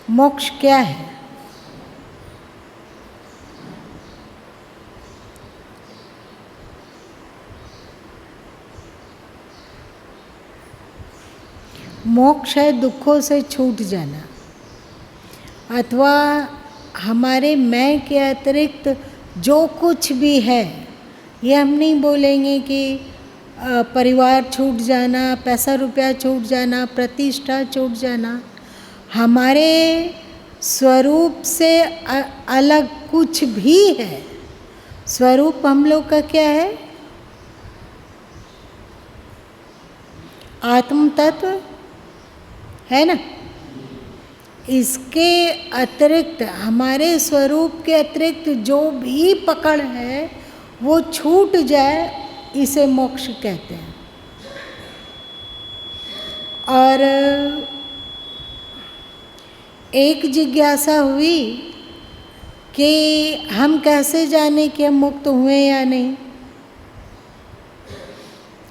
मोक्ष क्या है? मोक्ष है दुखों से छूट जाना, अथवा हमारे मैं के अतिरिक्त जो कुछ भी है, ये हम नहीं बोलेंगे कि परिवार छूट जाना, पैसा रुपया छूट जाना, प्रतिष्ठा छूट जाना। हमारे स्वरूप से अलग कुछ भी है। स्वरूप हम लोग का क्या है? आत्म तत्व है ना। इसके अतिरिक्त, हमारे स्वरूप के अतिरिक्त जो भी पकड़ है वो छूट जाए, इसे मोक्ष कहते हैं। और एक जिज्ञासा हुई कि हम कैसे जाने कि हम मुक्त हुए या नहीं।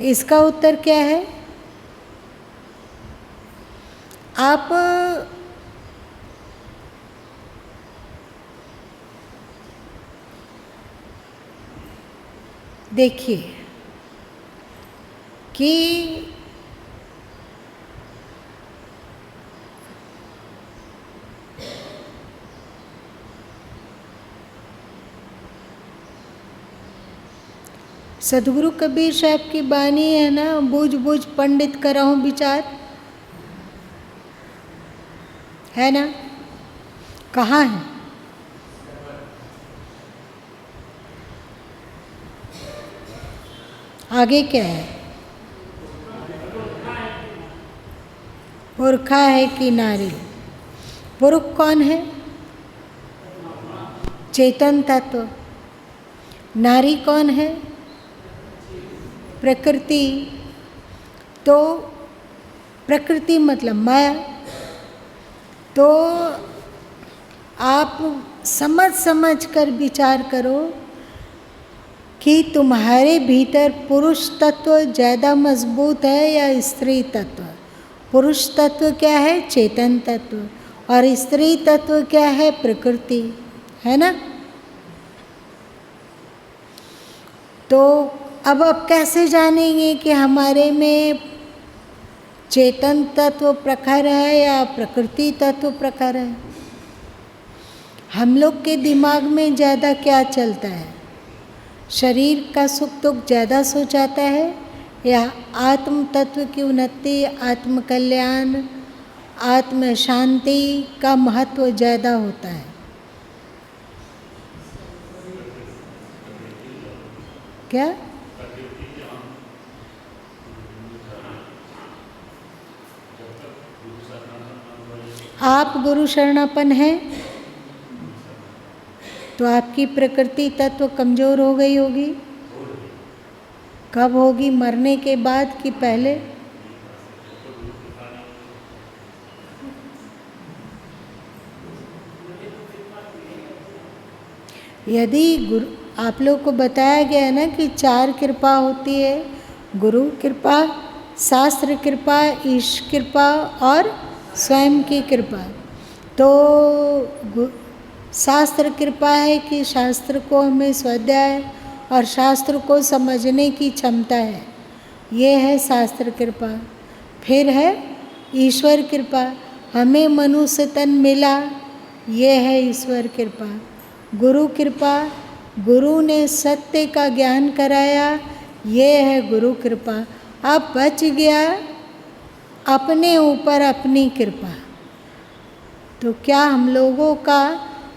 इसका उत्तर क्या है? आप देखिए कि सदगुरु कबीर साहब की बानी है ना, बूझ बूझ पंडित कराऊं विचार, है ना। कहाँ है? आगे क्या है? पुरखा है कि नारी? पुरुष कौन है? चेतन तत्व। नारी कौन है? प्रकृति। तो प्रकृति मतलब माया। तो आप समझ समझ कर विचार करो कि तुम्हारे भीतर पुरुष तत्व ज़्यादा मजबूत है या स्त्री तत्व? पुरुष तत्व क्या है? चेतन तत्व। और स्त्री तत्व क्या है? प्रकृति, है ना। तो अब आप कैसे जानेंगे कि हमारे में चेतन तत्व प्रखर है या प्रकृति तत्व प्रखर है? हम लोग के दिमाग में ज़्यादा क्या चलता है? शरीर का सुख दुख ज़्यादा सोचाता है या आत्म तत्व की उन्नति, आत्म कल्याण, आत्म शांति का महत्व ज़्यादा होता है? क्या? आप गुरु शरणापन है तो आपकी प्रकृति तत्व कमज़ोर हो गई होगी। कब होगी? मरने के बाद कि पहले? यदि गुरु, आप लोग को बताया गया है ना कि 4 कृपा होती है, गुरु कृपा, शास्त्र कृपा, ईश कृपा और स्वयं की कृपा। तो शास्त्र कृपा है कि शास्त्र को हमें स्वाध्याय और शास्त्र को समझने की क्षमता है, ये है शास्त्र कृपा। फिर है ईश्वर कृपा, हमें मनुष्य तन मिला, ये है ईश्वर कृपा। गुरु कृपा, गुरु ने सत्य का ज्ञान कराया, ये है गुरु कृपा। अब बच गया अपने ऊपर अपनी कृपा। तो क्या हम लोगों का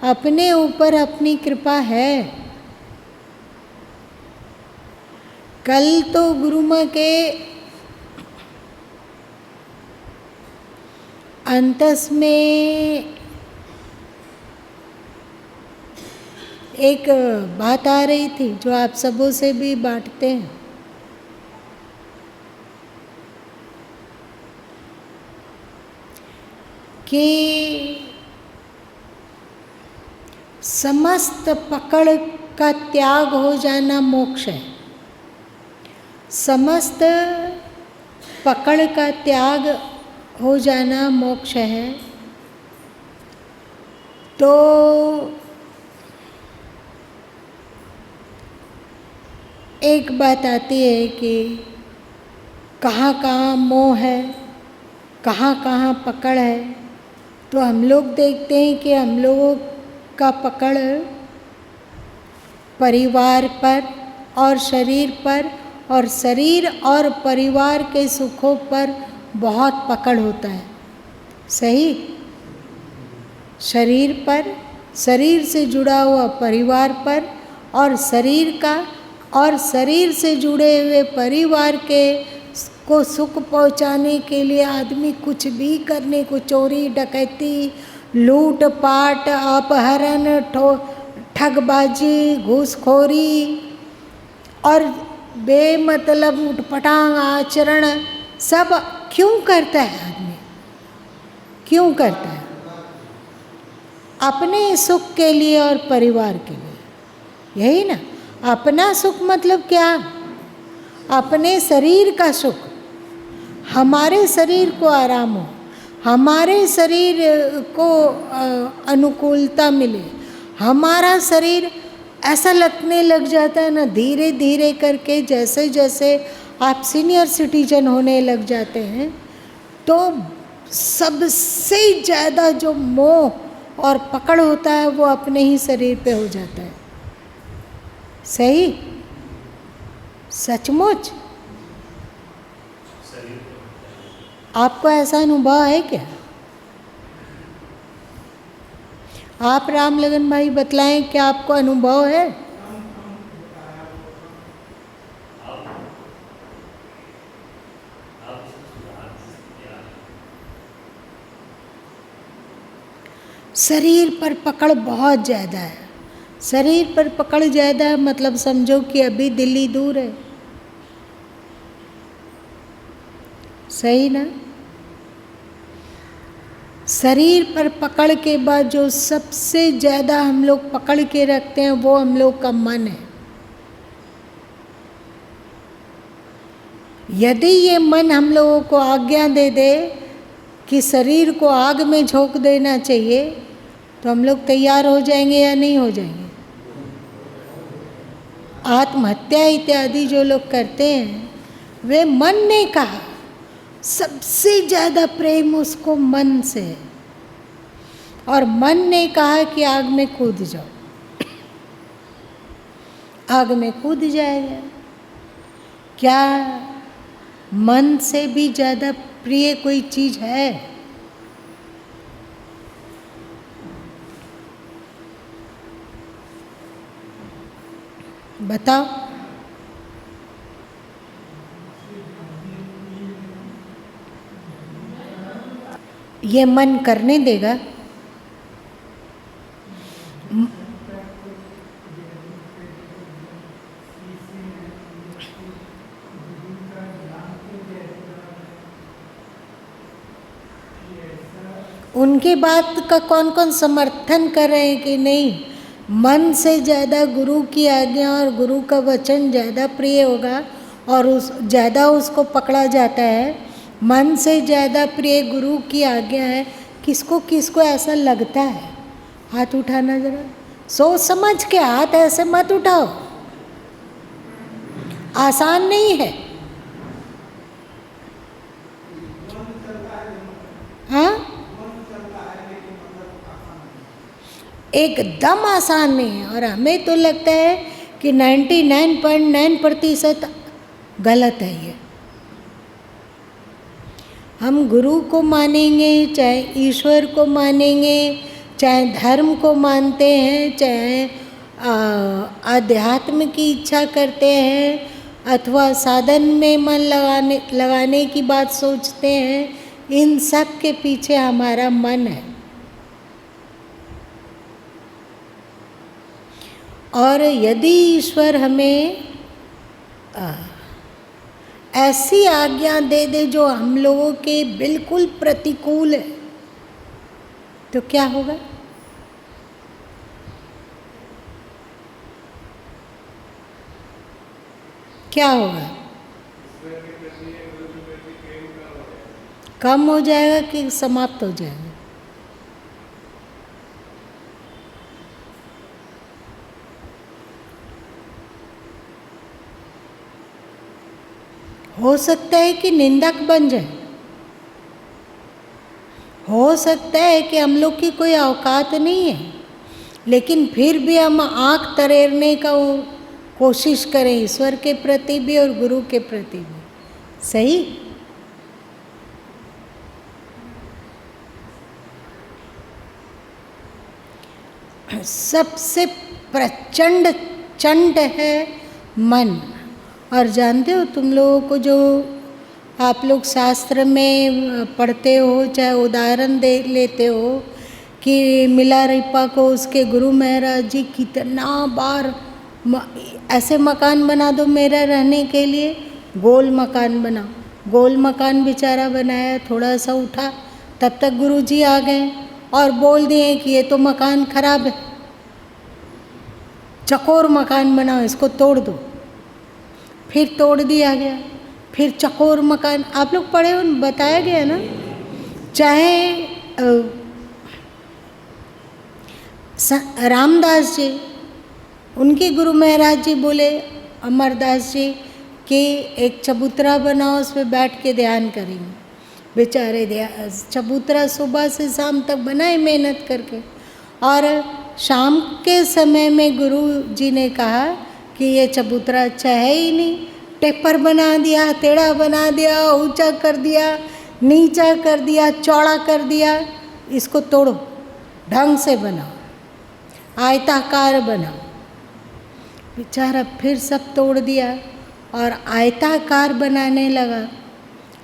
अपने ऊपर अपनी कृपा है? कल तो गुरु माँ के अंतस में एक बात आ रही थी जो आप सबों से भी बांटते हैं कि समस्त पकड़ का त्याग हो जाना मोक्ष है। समस्त पकड़ का त्याग हो जाना मोक्ष है। तो एक बात आती है कि कहाँ कहाँ मोह है, कहाँ कहाँ पकड़ है। तो हम लोग देखते हैं कि हम लोगों का पकड़ परिवार पर और शरीर पर, और शरीर और परिवार के सुखों पर बहुत पकड़ होता है। सही? शरीर पर, शरीर से जुड़ा हुआ परिवार पर, और शरीर से जुड़े हुए परिवार के को सुख पहुंचाने के लिए आदमी कुछ भी करने को, चोरी डकैती, लूट पाट, अपहरण, ठगबाजी, घूसखोरी और बेमतलब उटपटांग आचरण सब क्यों करता है आदमी? क्यों करता है? अपने सुख के लिए और परिवार के लिए। यही ना, अपना सुख मतलब क्या? अपने शरीर का सुख, हमारे शरीर को आराम हो, हमारे शरीर को अनुकूलता मिले। हमारा शरीर ऐसा लगने लग जाता है ना, धीरे धीरे करके, जैसे जैसे आप सीनियर सिटीजन होने लग जाते हैं, तो सबसे ज़्यादा जो मोह और पकड़ होता है वो अपने ही शरीर पे हो जाता है। सही? सचमुच? आपको ऐसा अनुभव है क्या? आप रामलगन भाई बतलाएं, क्या आपको अनुभव है? शरीर पर पकड़ बहुत ज़्यादा है। शरीर पर पकड़ ज़्यादा है मतलब समझो कि अभी दिल्ली दूर है। सही ना? शरीर पर पकड़ के बाद जो सबसे ज़्यादा हम लोग पकड़ के रखते हैं वो हम लोग का मन है। यदि ये मन हम लोगों को आज्ञा दे दे कि शरीर को आग में झोंक देना चाहिए, तो हम लोग तैयार हो जाएंगे या नहीं हो जाएंगे? आत्महत्या इत्यादि जो लोग करते हैं, वे मन ने कहा, सबसे ज़्यादा प्रेम उसको मन से है, और मन ने कहा कि आग में कूद जाओ। आग में कूद जाएगा। क्या मन से भी ज़्यादा प्रिय कोई चीज़ है? बताओ। ये मन करने देगा? उनके बात का कौन कौन समर्थन कर रहे हैं कि नहीं, मन से ज़्यादा गुरु की आज्ञा और गुरु का वचन ज़्यादा प्रिय होगा और ज़्यादा उसको पकड़ा जाता है। मन से ज़्यादा प्रिय गुरु की आज्ञा है। किसको किसको ऐसा लगता है? हाथ उठाना जरा, सोच समझ के। हाथ ऐसे मत उठाओ, आसान नहीं है। हाँ, एकदम आसान नहीं है। और हमें तो लगता है कि 99.9% गलत है ये। हम गुरु को मानेंगे, चाहे ईश्वर को मानेंगे, चाहे धर्म को मानते हैं, चाहे आध्यात्म की इच्छा करते हैं, अथवा साधन में मन लगाने की बात सोचते हैं, इन सब के पीछे हमारा मन है। और यदि ईश्वर हमें ऐसी आज्ञा दे दे जो हम लोगों के बिल्कुल प्रतिकूल है, तो क्या होगा? क्या होगा? कम हो जाएगा कि समाप्त हो जाएगा? हो सकता है कि निंदक बन जाए, हो सकता है कि हम लोग की कोई औकात नहीं है, लेकिन फिर भी हम आँख तरेरने का कोशिश करें ईश्वर के प्रति भी और गुरु के प्रति भी। सही? सबसे प्रचंड चंड है मन। और जानते हो तुम लोगों को, जो आप लोग शास्त्र में पढ़ते हो, चाहे उदाहरण दे लेते हो कि मिलारिपा को उसके गुरु महाराज जी कितना बार ऐसे मकान बना दो मेरा रहने के लिए, गोल मकान बनाओ। गोल मकान बेचारा बनाया, थोड़ा सा उठा, तब तक गुरु जी आ गए और बोल दिए कि ये तो मकान खराब है, चकोर मकान बनाओ, इसको तोड़ दो। फिर तोड़ दिया गया, फिर चकोर मकान। आप लोग पढ़े हो, बताया गया ना। चाहे रामदास जी, उनके गुरु महाराज जी बोले अमरदास जी कि एक चबूतरा बनाओ, उस पर बैठ के ध्यान करेंगे। बेचारे चबूतरा सुबह से शाम तक बनाए मेहनत करके, और शाम के समय में गुरु जी ने कहा कि ये चबूतरा अच्छा है ही नहीं, टेपर बना दिया, टेढ़ा बना दिया, ऊंचा कर दिया, नीचा कर दिया, चौड़ा कर दिया, इसको तोड़ो, ढंग से बनाओ, आयताकार बनाओ। बेचारा फिर सब तोड़ दिया और आयताकार बनाने लगा।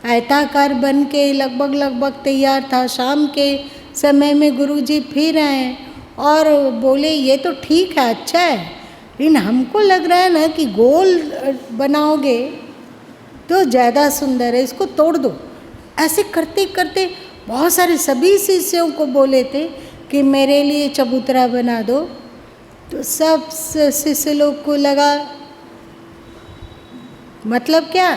आयताकार बन के लगभग तैयार था। शाम के समय में गुरुजी फिर आए और बोले ये तो ठीक है, अच्छा है, लेकिन हमको लग रहा है ना कि गोल बनाओगे तो ज़्यादा सुंदर है, इसको तोड़ दो। ऐसे करते करते बहुत सारे सभी शिष्यों को बोले थे कि मेरे लिए चबूतरा बना दो। तो सब शिष्य लोग को लगा, मतलब क्या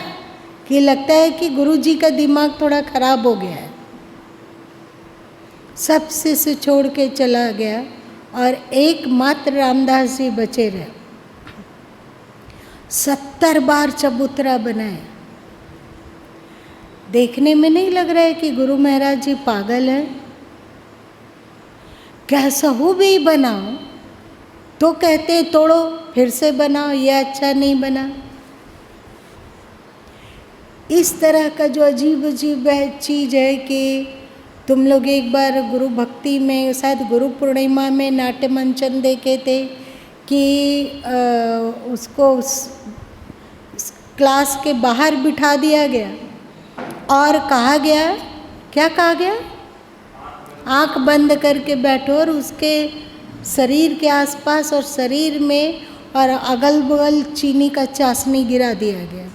कि लगता है कि गुरुजी का दिमाग थोड़ा खराब हो गया है। सब शिष्य छोड़ के चला गया और एकमात्र रामदास जी बचे रहे। 70 बार चबूतरा बनाया। देखने में नहीं लग रहा है कि गुरु महाराज जी पागल हैं। कैसा हो भी बनाओ तो कहते तोड़ो, फिर से बनाओ, ये अच्छा नहीं बना। इस तरह का जो अजीब अजीब चीज़ है कि तुम लोग एक बार गुरु भक्ति में, शायद गुरु पूर्णिमा में नाट्य मंचन देखे थे कि उसको क्लास के बाहर बिठा दिया गया और कहा गया, क्या कहा गया, आँख बंद करके बैठो और उसके शरीर के आसपास और शरीर में और अगल बगल चीनी का चाशनी गिरा दिया गया।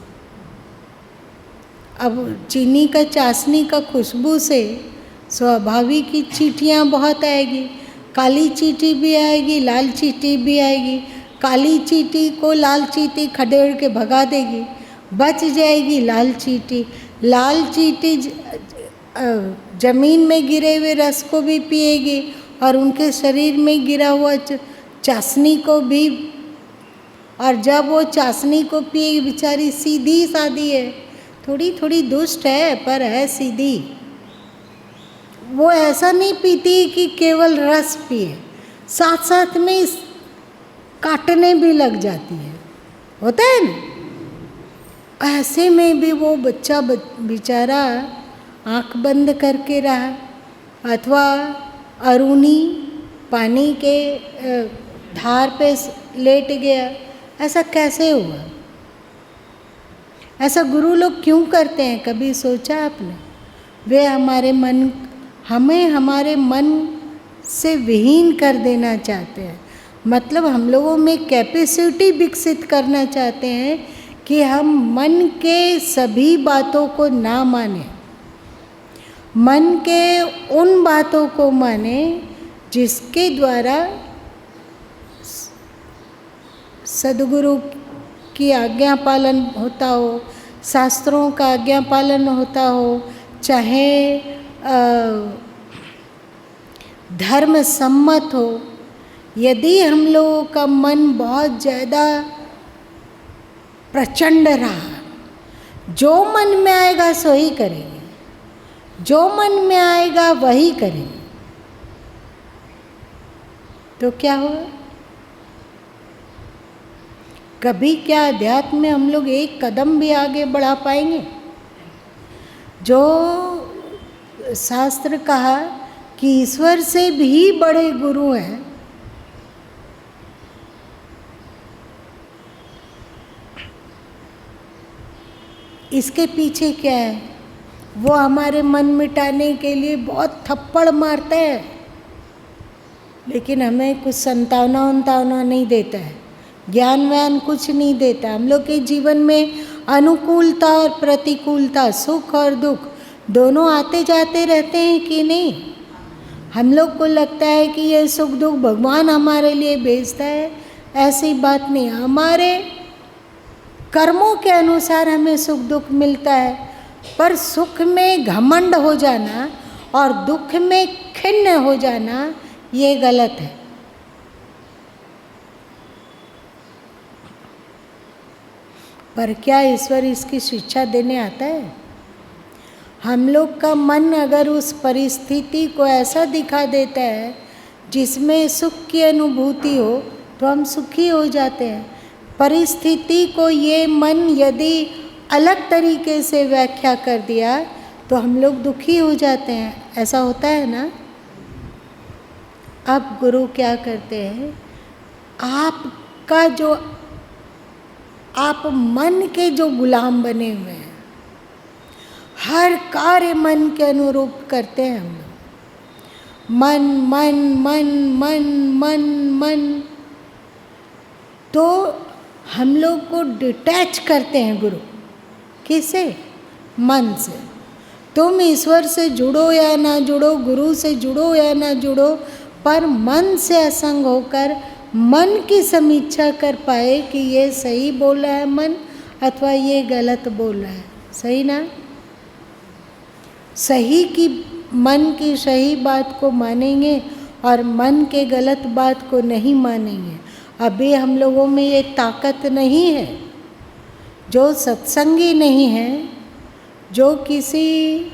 अब चीनी का चाशनी का खुशबू से स्वाभाविक ही चींटियाँ बहुत आएगी, काली चींटी भी आएगी, लाल चींटी भी आएगी। काली चींटी को लाल चींटी खदेड़ के भगा देगी, बच जाएगी लाल चींटी। लाल चींटी जमीन में गिरे हुए रस को भी पिएगी और उनके शरीर में गिरा हुआ चाशनी को भी। और जब वो चाशनी को पिएगी, बेचारी सीधी सादी है, थोड़ी थोड़ी दुष्ट है पर है सीधी। वो ऐसा नहीं पीती कि केवल रस पिए, साथ साथ में काटने भी लग जाती है, होता है ना। ऐसे में भी वो बच्चा बेचारा आँख बंद करके रहा, अथवा अरुणी पानी के धार पे लेट गया। ऐसा कैसे हुआ? ऐसा गुरु लोग क्यों करते हैं, कभी सोचा आपने? वे हमें हमारे मन से विहीन कर देना चाहते हैं। मतलब हम लोगों में कैपेसिटी विकसित करना चाहते हैं कि हम मन के सभी बातों को ना माने, मन के उन बातों को माने जिसके द्वारा सद्गुरु की आज्ञा पालन होता हो, शास्त्रों का आज्ञा पालन होता हो, चाहे धर्म सम्मत हो। यदि हम लोगों का मन बहुत ज़्यादा प्रचंड रहा, जो मन में आएगा सो ही करेंगे, जो मन में आएगा वही करेंगे। तो क्या हुआ? कभी क्या अध्यात्म में हम लोग एक कदम भी आगे बढ़ा पाएंगे? जो शास्त्र कहा कि ईश्वर से भी बड़े गुरु हैं, इसके पीछे क्या है? वो हमारे मन मिटाने के लिए बहुत थप्पड़ मारता है, लेकिन हमें कुछ संतावना नहीं देता है, ज्ञान व्यान कुछ नहीं देता। हम लोग के जीवन में अनुकूलता और प्रतिकूलता, सुख और दुख दोनों आते जाते रहते हैं कि नहीं? हम लोग को लगता है कि ये सुख दुख भगवान हमारे लिए भेजता है, ऐसी बात नहीं। हमारे कर्मों के अनुसार हमें सुख दुख मिलता है, पर सुख में घमंड हो जाना और दुख में खिन्न हो जाना ये गलत है। पर क्या ईश्वर इसकी शिक्षा देने आता है? हम लोग का मन अगर उस परिस्थिति को ऐसा दिखा देता है जिसमें सुख की अनुभूति हो तो हम सुखी हो जाते हैं। परिस्थिति को ये मन यदि अलग तरीके से व्याख्या कर दिया तो हम लोग दुखी हो जाते हैं। ऐसा होता है ना? अब गुरु क्या करते हैं? आपका जो आप मन के जो गुलाम बने हुए हैं, हर कार्य मन के अनुरूप करते हैं हम लोग। मन मन मन मन मन मन, तो हम लोग को डिटैच करते हैं गुरु। किसे? मन से। तुम ईश्वर से जुड़ो या ना जुड़ो, गुरु से जुड़ो या ना जुड़ो, पर मन से असंग होकर मन की समीक्षा कर पाए कि ये सही बोल रहा है मन अथवा ये गलत बोल रहा है। सही ना? सही की मन की सही बात को मानेंगे और मन के गलत बात को नहीं मानेंगे। अभी हम लोगों में ये ताकत नहीं है। जो सत्संगी नहीं है, जो किसी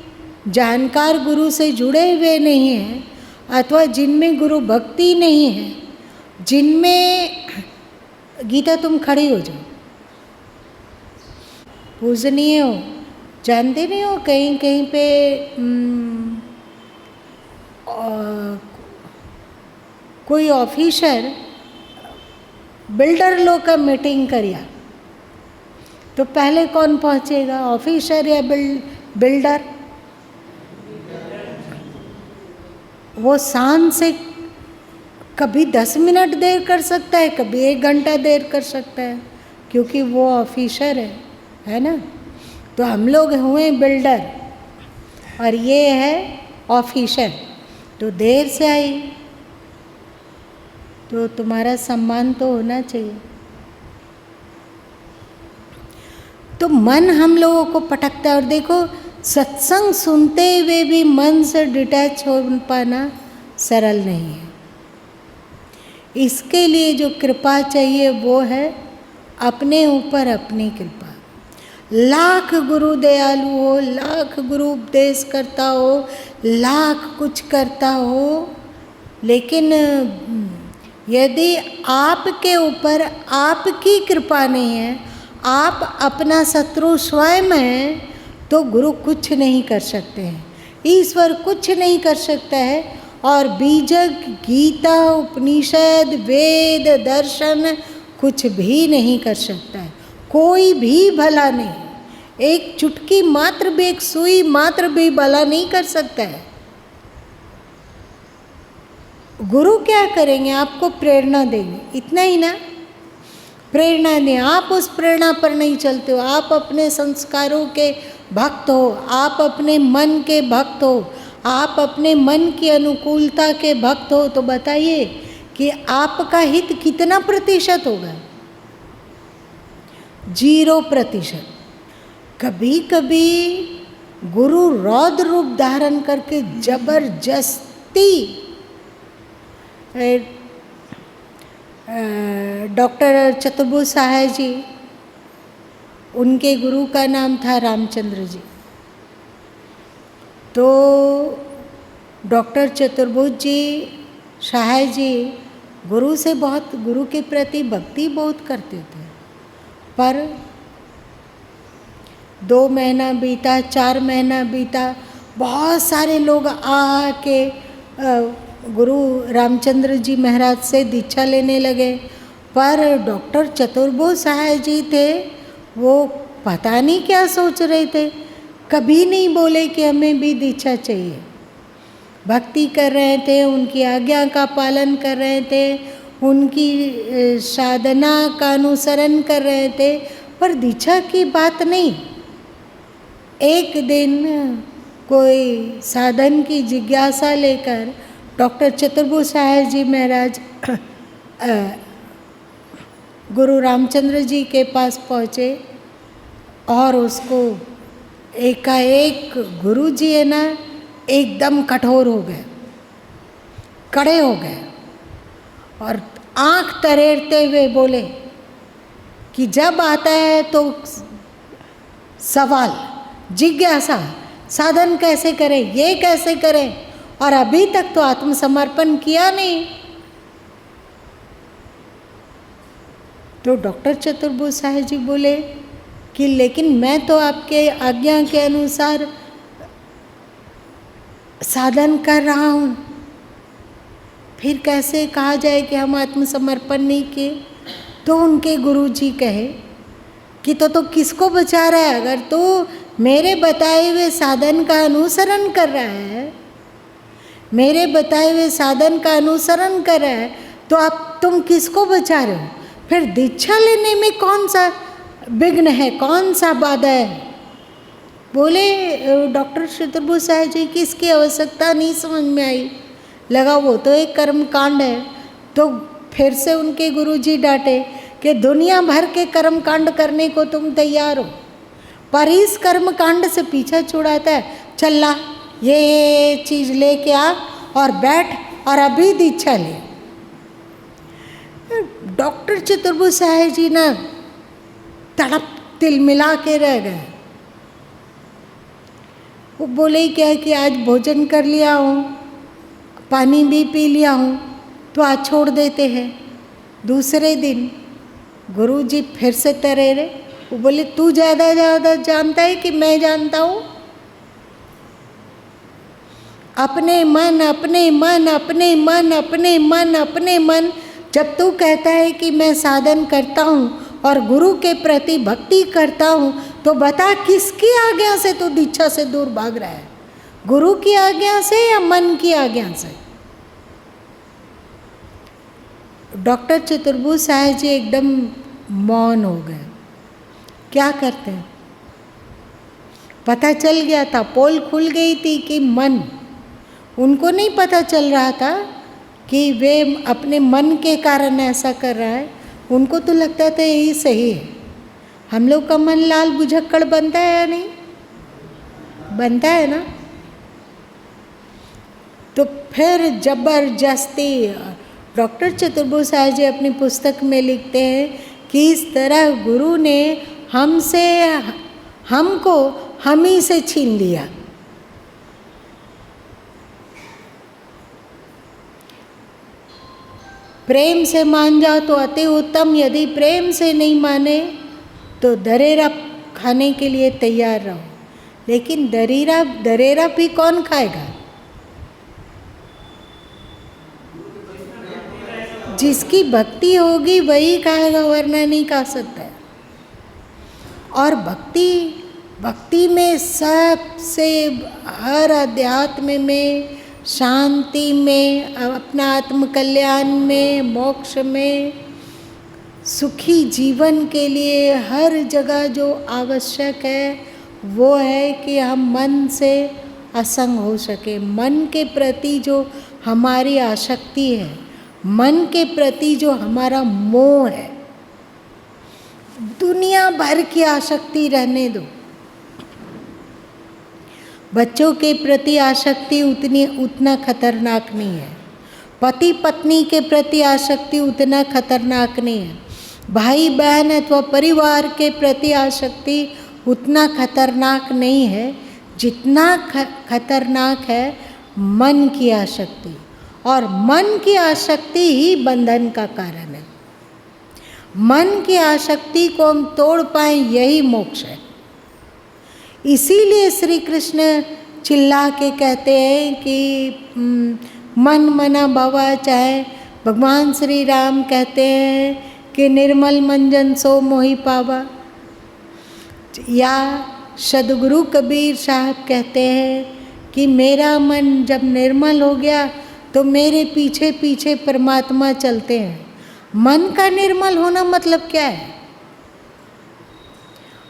जानकार गुरु से जुड़े हुए नहीं हैं, अथवा जिनमें गुरु भक्ति नहीं है, जिनमें गीता तुम खड़ी हो जाओ, पूजनीय हो, जानते नहीं हो कहीं कहीं पे कोई ऑफिसर बिल्डर लोग का मीटिंग करिया तो पहले कौन पहुंचेगा? ऑफिसर या बिल्डर? वो शान से कभी 10 मिनट देर कर सकता है, कभी 1 घंटा देर कर सकता है, क्योंकि वो ऑफिसर है ना? तो हम लोग हुए बिल्डर और ये है ऑफिसर, तो देर से आई तो तुम्हारा सम्मान तो होना चाहिए। तो मन हम लोगों को पटकता है। और देखो, सत्संग सुनते हुए भी मन से डिटैच हो पाना सरल नहीं है। इसके लिए जो कृपा चाहिए वो है अपने ऊपर अपनी कृपा। लाख गुरु दयालु हो, लाख गुरु उपदेश करता हो, लाख कुछ करता हो, लेकिन यदि आपके ऊपर आपकी कृपा नहीं है, आप अपना शत्रु स्वयं हैं, तो गुरु कुछ नहीं कर सकते हैं, ईश्वर कुछ नहीं कर सकता है। और बीजक, गीता, उपनिषद, वेद, दर्शन कुछ भी नहीं कर सकता है। कोई भी भला नहीं, एक चुटकी मात्र भी, एक सुई मात्र भी भला नहीं कर सकता है। गुरु क्या करेंगे? आपको प्रेरणा देंगे, इतना ही ना? प्रेरणा दें। आप उस प्रेरणा पर नहीं चलते हो, आप अपने संस्कारों के भक्त हो, आप अपने मन के भक्त हो, आप अपने मन की अनुकूलता के भक्त हो, तो बताइए कि आपका हित कितना प्रतिशत होगा? 0%। कभी कभी गुरु रौद्र रूप धारण करके जबरदस्ती, डॉक्टर चतुर्भुज सहाय जी उनके गुरु का नाम था रामचंद्र जी। तो डॉक्टर चतुर्भुज जी, सहाय जी गुरु के प्रति भक्ति बहुत करते थे। पर 2 महीना बीता, 4 महीना बीता, बहुत सारे लोग आके गुरु रामचंद्र जी महाराज से दीक्षा लेने लगे। पर डॉक्टर चतुर्भुज सहाय जी थे, वो पता नहीं क्या सोच रहे थे, कभी नहीं बोले कि हमें भी दीक्षा चाहिए। भक्ति कर रहे थे, उनकी आज्ञा का पालन कर रहे थे, उनकी साधना का अनुसरण कर रहे थे, पर दीक्षा की बात नहीं। एक दिन कोई साधन की जिज्ञासा लेकर डॉक्टर चतुर्भुज सहाय जी महाराज गुरु रामचंद्र जी के पास पहुँचे और उसको एकाएक गुरु जी है ना एकदम कठोर हो गए, कड़े हो गए और आंख तरेरते हुए बोले कि जब आता है तो सवाल, जिज्ञासा, साधन कैसे करें, ये कैसे करें, और अभी तक तो आत्मसमर्पण किया नहीं। तो डॉक्टर चतुर्भुज साहब जी बोले कि लेकिन मैं तो आपके आज्ञा के अनुसार साधन कर रहा हूँ, फिर कैसे कहा जाए कि हम आत्मसमर्पण नहीं किए। तो उनके गुरु जी कहे कि तो किसको बचा रहा है? अगर तो मेरे बताए हुए साधन का अनुसरण कर रहा है, मेरे बताए हुए साधन का अनुसरण कर रहा है, तो आप तुम किसको बचा रहे हो? फिर दीक्षा लेने में कौन सा विघ्न है, कौन सा बाधा है? बोले डॉक्टर चतुर्भुज साहब जी की इसकी आवश्यकता नहीं समझ में आई, लगा वो तो एक कर्म कांड है। तो फिर से उनके गुरु जी डांटे कि दुनिया भर के कर्म कांड करने को तुम तैयार हो, पर इस कर्म कांड से पीछा छुड़ाता है। चल ला, ये चीज़ लेके आ और बैठ और अभी दीक्षा ले। डॉक्टर चतुर्भुज साहब जी ना तड़प तिलमिला के रह गए। वो बोले क्या कि आज भोजन कर लिया हूँ, पानी भी पी लिया हूँ, तो आज छोड़ देते हैं। दूसरे दिन गुरु जी फिर से तरेरे। वो बोले तू ज़्यादा जानता है कि मैं जानता हूँ? अपने मन अपने मन अपने मन अपने मन अपने मन, जब तू कहता है कि मैं साधन करता हूँ और गुरु के प्रति भक्ति करता हूँ, तो बता किसकी आज्ञा से तू दीक्षा से दूर भाग रहा है? गुरु की आज्ञा से या मन की आज्ञा से? डॉक्टर चतुर्भुज साहब जी एकदम मौन हो गए। क्या करते हैं? पता चल गया था, पोल खुल गई थी कि मन, उनको नहीं पता चल रहा था कि वे अपने मन के कारण ऐसा कर रहा है। उनको तो लगता था यही सही है। हम लोग का मन लाल बुझक्कड़ बनता है या नहीं? बनता है ना? तो फिर जबरदस्ती डॉक्टर चतुर्भुज साहब जी अपनी पुस्तक में लिखते हैं कि इस तरह गुरु ने हमको हम ही से छीन लिया। प्रेम से मान जाओ तो अति उत्तम, यदि प्रेम से नहीं माने तो दरेरा खाने के लिए तैयार रहो। लेकिन दरेरा भी कौन खाएगा? जिसकी भक्ति होगी वही खाएगा, वरना नहीं खा सकता है। और भक्ति में सबसे, हर अध्यात्म में, शांति में, अपना आत्मकल्याण में, मोक्ष में, सुखी जीवन के लिए हर जगह जो आवश्यक है वो है कि हम मन से असंग हो सके। मन के प्रति जो हमारी आसक्ति है, मन के प्रति जो हमारा मोह है, दुनिया भर की आसक्ति रहने दो। बच्चों के प्रति आसक्ति उतना खतरनाक नहीं है, पति पत्नी के प्रति आसक्ति उतना खतरनाक नहीं है। भाई बहन अथवा परिवार के प्रति आसक्ति उतना खतरनाक नहीं है जितना खतरनाक है मन की आसक्ति, और मन की आसक्ति ही बंधन का कारण है। मन की आसक्ति को हम तोड़ पाए यही मोक्ष है। इसीलिए श्री कृष्ण चिल्ला के कहते हैं कि मन मना भवा, चाहे भगवान श्री राम कहते हैं कि निर्मल मन जन सो मोहि पावा, या सदगुरु कबीर साहब कहते हैं कि मेरा मन जब निर्मल हो गया तो मेरे पीछे पीछे परमात्मा चलते हैं। मन का निर्मल होना मतलब क्या है?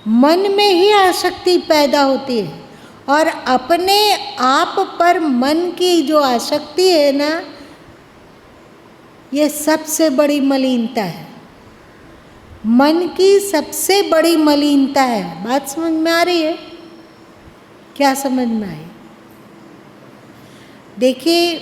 मन में ही आसक्ति पैदा होती है, और अपने आप पर मन की जो आसक्ति है ना, ये सबसे बड़ी मलिनता है। मन की सबसे बड़ी मलिनता है। बात समझ में आ रही है? क्या समझ में आई? देखिए,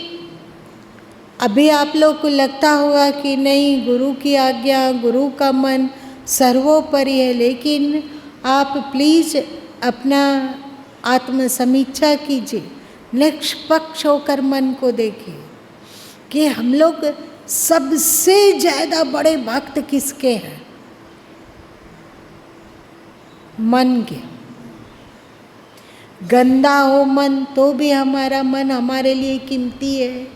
अभी आप लोग को लगता होगा कि नहीं, गुरु की आज्ञा, गुरु का मन सर्वोपरि है, लेकिन आप प्लीज़ अपना आत्म समीक्षा कीजिए, निष्पक्ष होकर मन को देखिए कि हम लोग सबसे ज़्यादा बड़े भक्त किसके हैं? मन के। गंदा हो मन तो भी हमारा मन हमारे लिए कीमती है।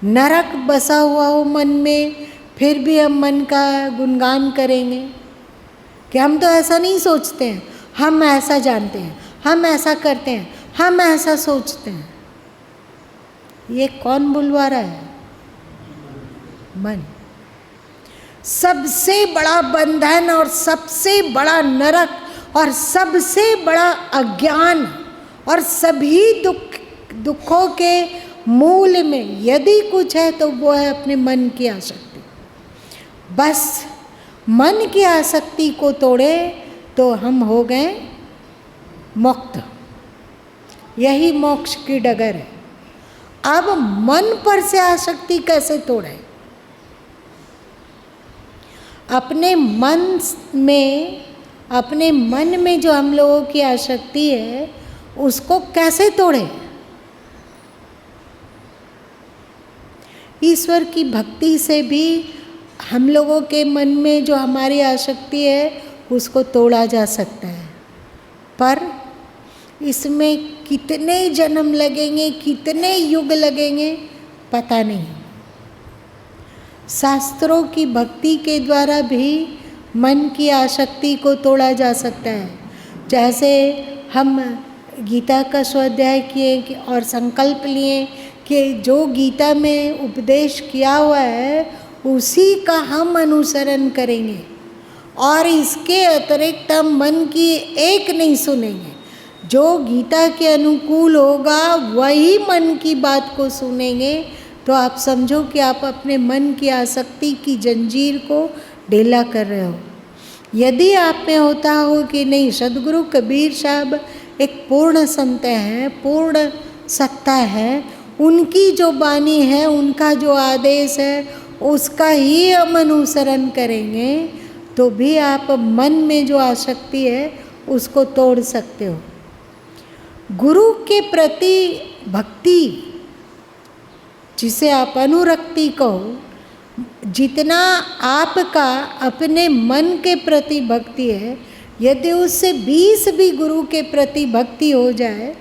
नरक बसा हुआ हो मन में फिर भी हम मन का गुणगान करेंगे कि हम तो ऐसा नहीं सोचते हैं, हम ऐसा जानते हैं, हम ऐसा करते हैं, हम ऐसा सोचते हैं। ये कौन बुलवा रहा है? मन। सबसे बड़ा बंधन और सबसे बड़ा नरक और सबसे बड़ा अज्ञान और सभी दुखों के मूल में यदि कुछ है तो वो है अपने मन की आसक्ति। बस मन की आसक्ति को तोड़े तो हम हो गए मुक्त। यही मोक्ष की डगर है। अब मन पर से आसक्ति कैसे तोड़े? अपने मन में जो हम लोगों की आसक्ति है उसको कैसे तोड़े? ईश्वर की भक्ति से भी हम लोगों के मन में जो हमारी आसक्ति है उसको तोड़ा जा सकता है, पर इसमें कितने जन्म लगेंगे, कितने युग लगेंगे, पता नहीं। शास्त्रों की भक्ति के द्वारा भी मन की आसक्ति को तोड़ा जा सकता है। जैसे हम गीता का स्वाध्याय किए और संकल्प लिए कि जो गीता में उपदेश किया हुआ है उसी का हम अनुसरण करेंगे, और इसके अतिरिक्त हम मन की एक नहीं सुनेंगे। जो गीता के अनुकूल होगा वही मन की बात को सुनेंगे। तो आप समझो कि आप अपने मन की आसक्ति की जंजीर को ढीला कर रहे हो। यदि आप में होता हो कि नहीं, सदगुरु कबीर साहब एक पूर्ण संत हैं, पूर्ण सत्ता है, उनकी जो वाणी है, उनका जो आदेश है उसका ही हम अनुसरण करेंगे, तो भी आप मन में जो आसक्ति है उसको तोड़ सकते हो। गुरु के प्रति भक्ति, जिसे आप अनुरक्ति कहो, जितना आपका अपने मन के प्रति भक्ति है, यदि उससे 20 भी गुरु के प्रति भक्ति हो जाए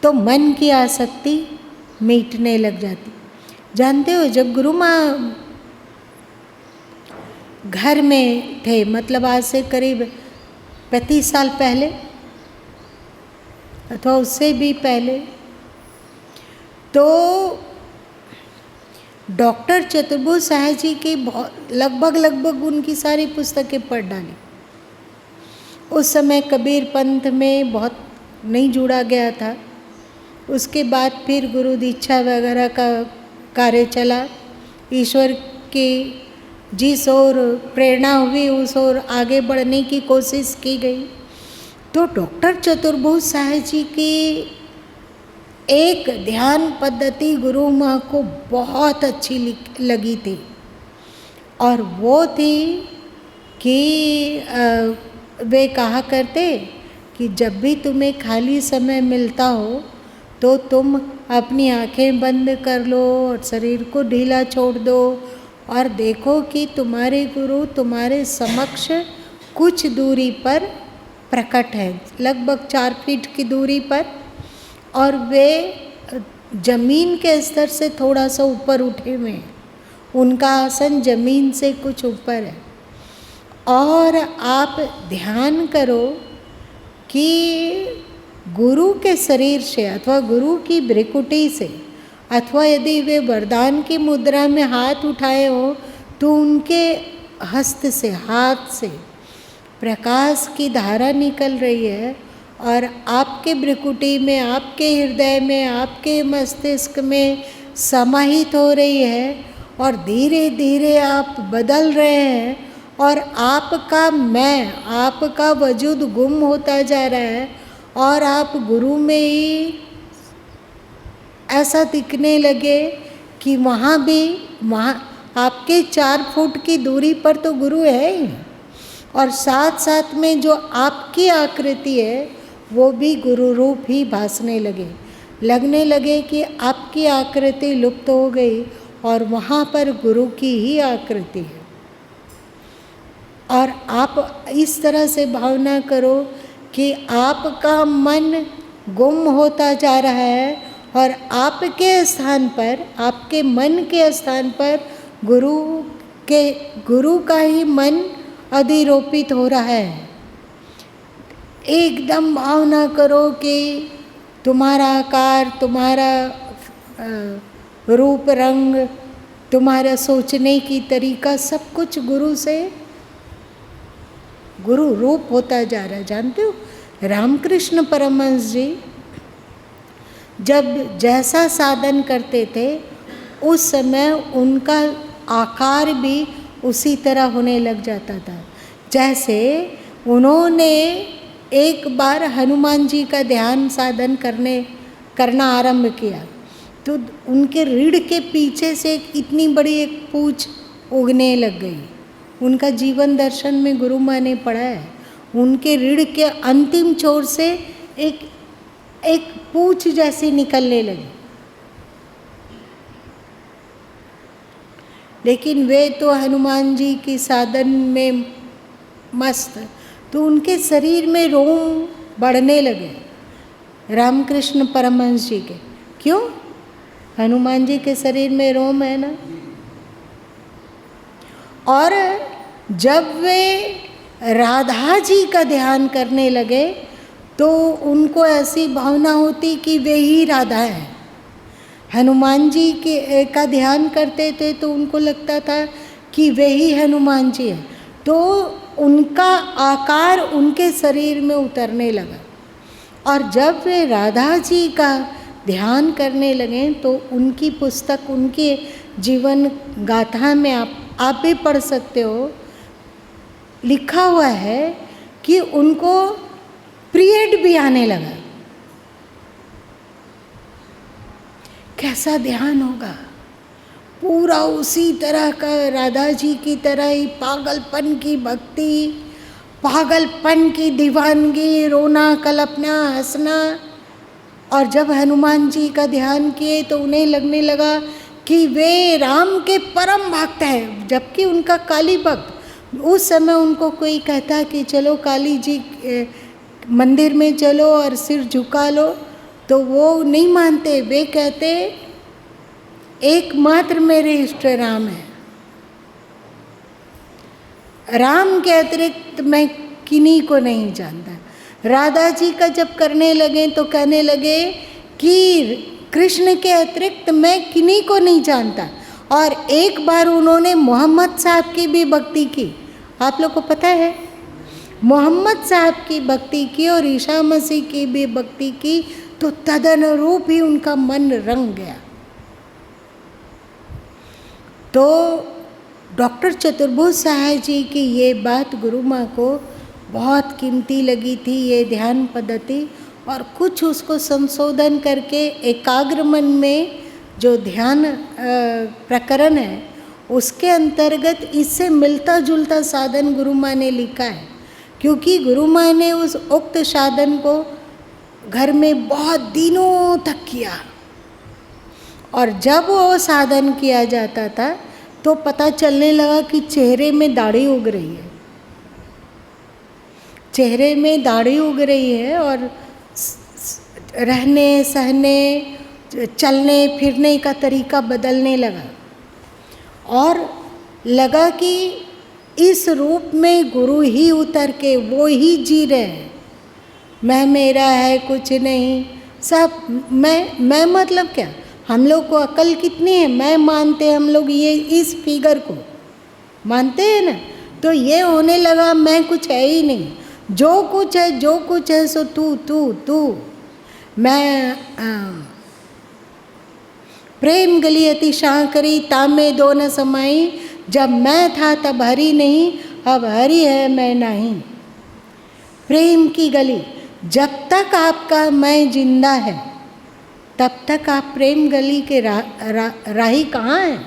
तो मन की आसक्ति मिटने लग जाती। जानते हो, जब गुरु माँ घर में थे, मतलब आज से करीब 35 साल पहले अथवा उससे भी पहले, तो डॉक्टर चतुर्भुज साहब जी की लगभग उनकी सारी पुस्तकें पढ़ डाली। उस समय कबीर पंथ में बहुत नहीं जुड़ा गया था। उसके बाद फिर गुरु दीक्षा वगैरह का कार्य चला। ईश्वर की जिस ओर प्रेरणा हुई उस ओर आगे बढ़ने की कोशिश की गई। तो डॉक्टर चतुर्भुज साहब जी की एक ध्यान पद्धति गुरु माँ को बहुत अच्छी लगी थी, और वो थी कि वे कहा करते कि जब भी तुम्हें खाली समय मिलता हो तो तुम अपनी आंखें बंद कर लो और शरीर को ढीला छोड़ दो और देखो कि तुम्हारे गुरु तुम्हारे समक्ष कुछ दूरी पर प्रकट है, लगभग 4 फीट की दूरी पर, और वे जमीन के स्तर से थोड़ा सा ऊपर उठे हुए हैं, उनका आसन जमीन से कुछ ऊपर है। और आप ध्यान करो कि गुरु के शरीर से अथवा गुरु की भ्रिकुटी से, अथवा यदि वे वरदान की मुद्रा में हाथ उठाए हो तो उनके हस्त से, हाथ से प्रकाश की धारा निकल रही है और आपके भ्रिकुटी में, आपके हृदय में, आपके मस्तिष्क में समाहित हो रही है, और धीरे धीरे आप बदल रहे हैं और आपका मैं, आपका वजूद गुम होता जा रहा है और आप गुरु में ही ऐसा दिखने लगे कि वहाँ आपके 4 फुट की दूरी पर तो गुरु है ही, और साथ साथ में जो आपकी आकृति है वो भी गुरु रूप ही भासने लगने लगे कि आपकी आकृति लुप्त हो गई और वहाँ पर गुरु की ही आकृति है। और आप इस तरह से भावना करो कि आपका मन गुम होता जा रहा है और आपके स्थान पर, आपके मन के स्थान पर गुरु का ही मन अधिरोपित हो रहा है। एकदम भावना करो कि तुम्हारा आकार, तुम्हारा रूप रंग, तुम्हारा सोचने की तरीका सब कुछ गुरु रूप होता जा रहा है। जानते हो रामकृष्ण परमहंस जी जब जैसा साधन करते थे उस समय उनका आकार भी उसी तरह होने लग जाता था। जैसे उन्होंने एक बार हनुमान जी का ध्यान साधन करना आरंभ किया तो उनके रीढ़ के पीछे से इतनी बड़ी एक पूंछ उगने लग गई। उनका जीवन दर्शन में गुरु माँ ने पढ़ा है, उनके रीढ़ के अंतिम छोर से एक पूंछ जैसी निकलने लगी। लेकिन वे तो हनुमान जी की साधन में मस्त, तो उनके शरीर में रोम बढ़ने लगे रामकृष्ण परमहंस जी के। क्यों? हनुमान जी के शरीर में रोम है ना। और जब वे राधा जी का ध्यान करने लगे तो उनको ऐसी भावना होती कि वे ही राधा है। हनुमान जी का ध्यान करते थे तो उनको लगता था कि वे ही हनुमान जी हैं, तो उनका आकार उनके शरीर में उतरने लगा। और जब वे राधा जी का ध्यान करने लगे तो उनकी पुस्तक, उनके जीवन गाथा में आप भी पढ़ सकते हो, लिखा हुआ है कि उनको पीरियड भी आने लगा। कैसा ध्यान होगा, पूरा उसी तरह का, राधा जी की तरह ही पागलपन की भक्ति, पागलपन की दीवानगी, रोना, कल्पना, हंसना। और जब हनुमान जी का ध्यान किए तो उन्हें लगने लगा कि वे राम के परम भक्त हैं, जबकि उनका काली भक्त। उस समय उनको कोई कहता कि चलो काली जी मंदिर में चलो और सिर झुका लो, तो वो नहीं मानते। वे कहते एकमात्र मेरे इष्ट राम है, राम के अतिरिक्त मैं किन्हीं को नहीं जानता। राधा जी का जब करने लगे तो कहने लगे कि कृष्ण के अतिरिक्त मैं किन्हीं को नहीं जानता। और एक बार उन्होंने मोहम्मद साहब की भी भक्ति की। आप लोग को पता है, मोहम्मद साहब की भक्ति की और ईसा मसीह की भी भक्ति की, तो तदनुरूप ही उनका मन रंग गया। तो डॉक्टर चतुर्भुज सहाय जी की ये बात गुरु माँ को बहुत कीमती लगी थी, ये ध्यान पद्धति, और कुछ उसको संशोधन करके एकाग्र मन में जो ध्यान प्रकरण है उसके अंतर्गत इससे मिलता जुलता साधन गुरु माँ ने लिखा है, क्योंकि गुरु माँ ने उस उक्त साधन को घर में बहुत दिनों तक किया, और जब वो साधन किया जाता था तो पता चलने लगा कि चेहरे में दाढ़ी उग रही है, चेहरे में दाढ़ी उग रही है, और रहने सहने चलने फिरने का तरीका बदलने लगा, और लगा कि इस रूप में गुरु ही उतर के वो ही जी रहे हैं। मैं मेरा है कुछ नहीं, सब मैं मतलब क्या, हम लोग को अकल कितनी है, मैं मानते हैं हम लोग ये इस फिगर को मानते हैं ना, तो ये होने लगा मैं कुछ है ही नहीं, जो कुछ है सो तू तू तू। मैं प्रेम गली अति शां करी तामे दो न समाई, जब मैं था तब हरि नहीं, अब हरि है मैं नहीं। प्रेम की गली, जब तक आपका मैं जिंदा है तब तक आप प्रेम गली के राही कहाँ हैं,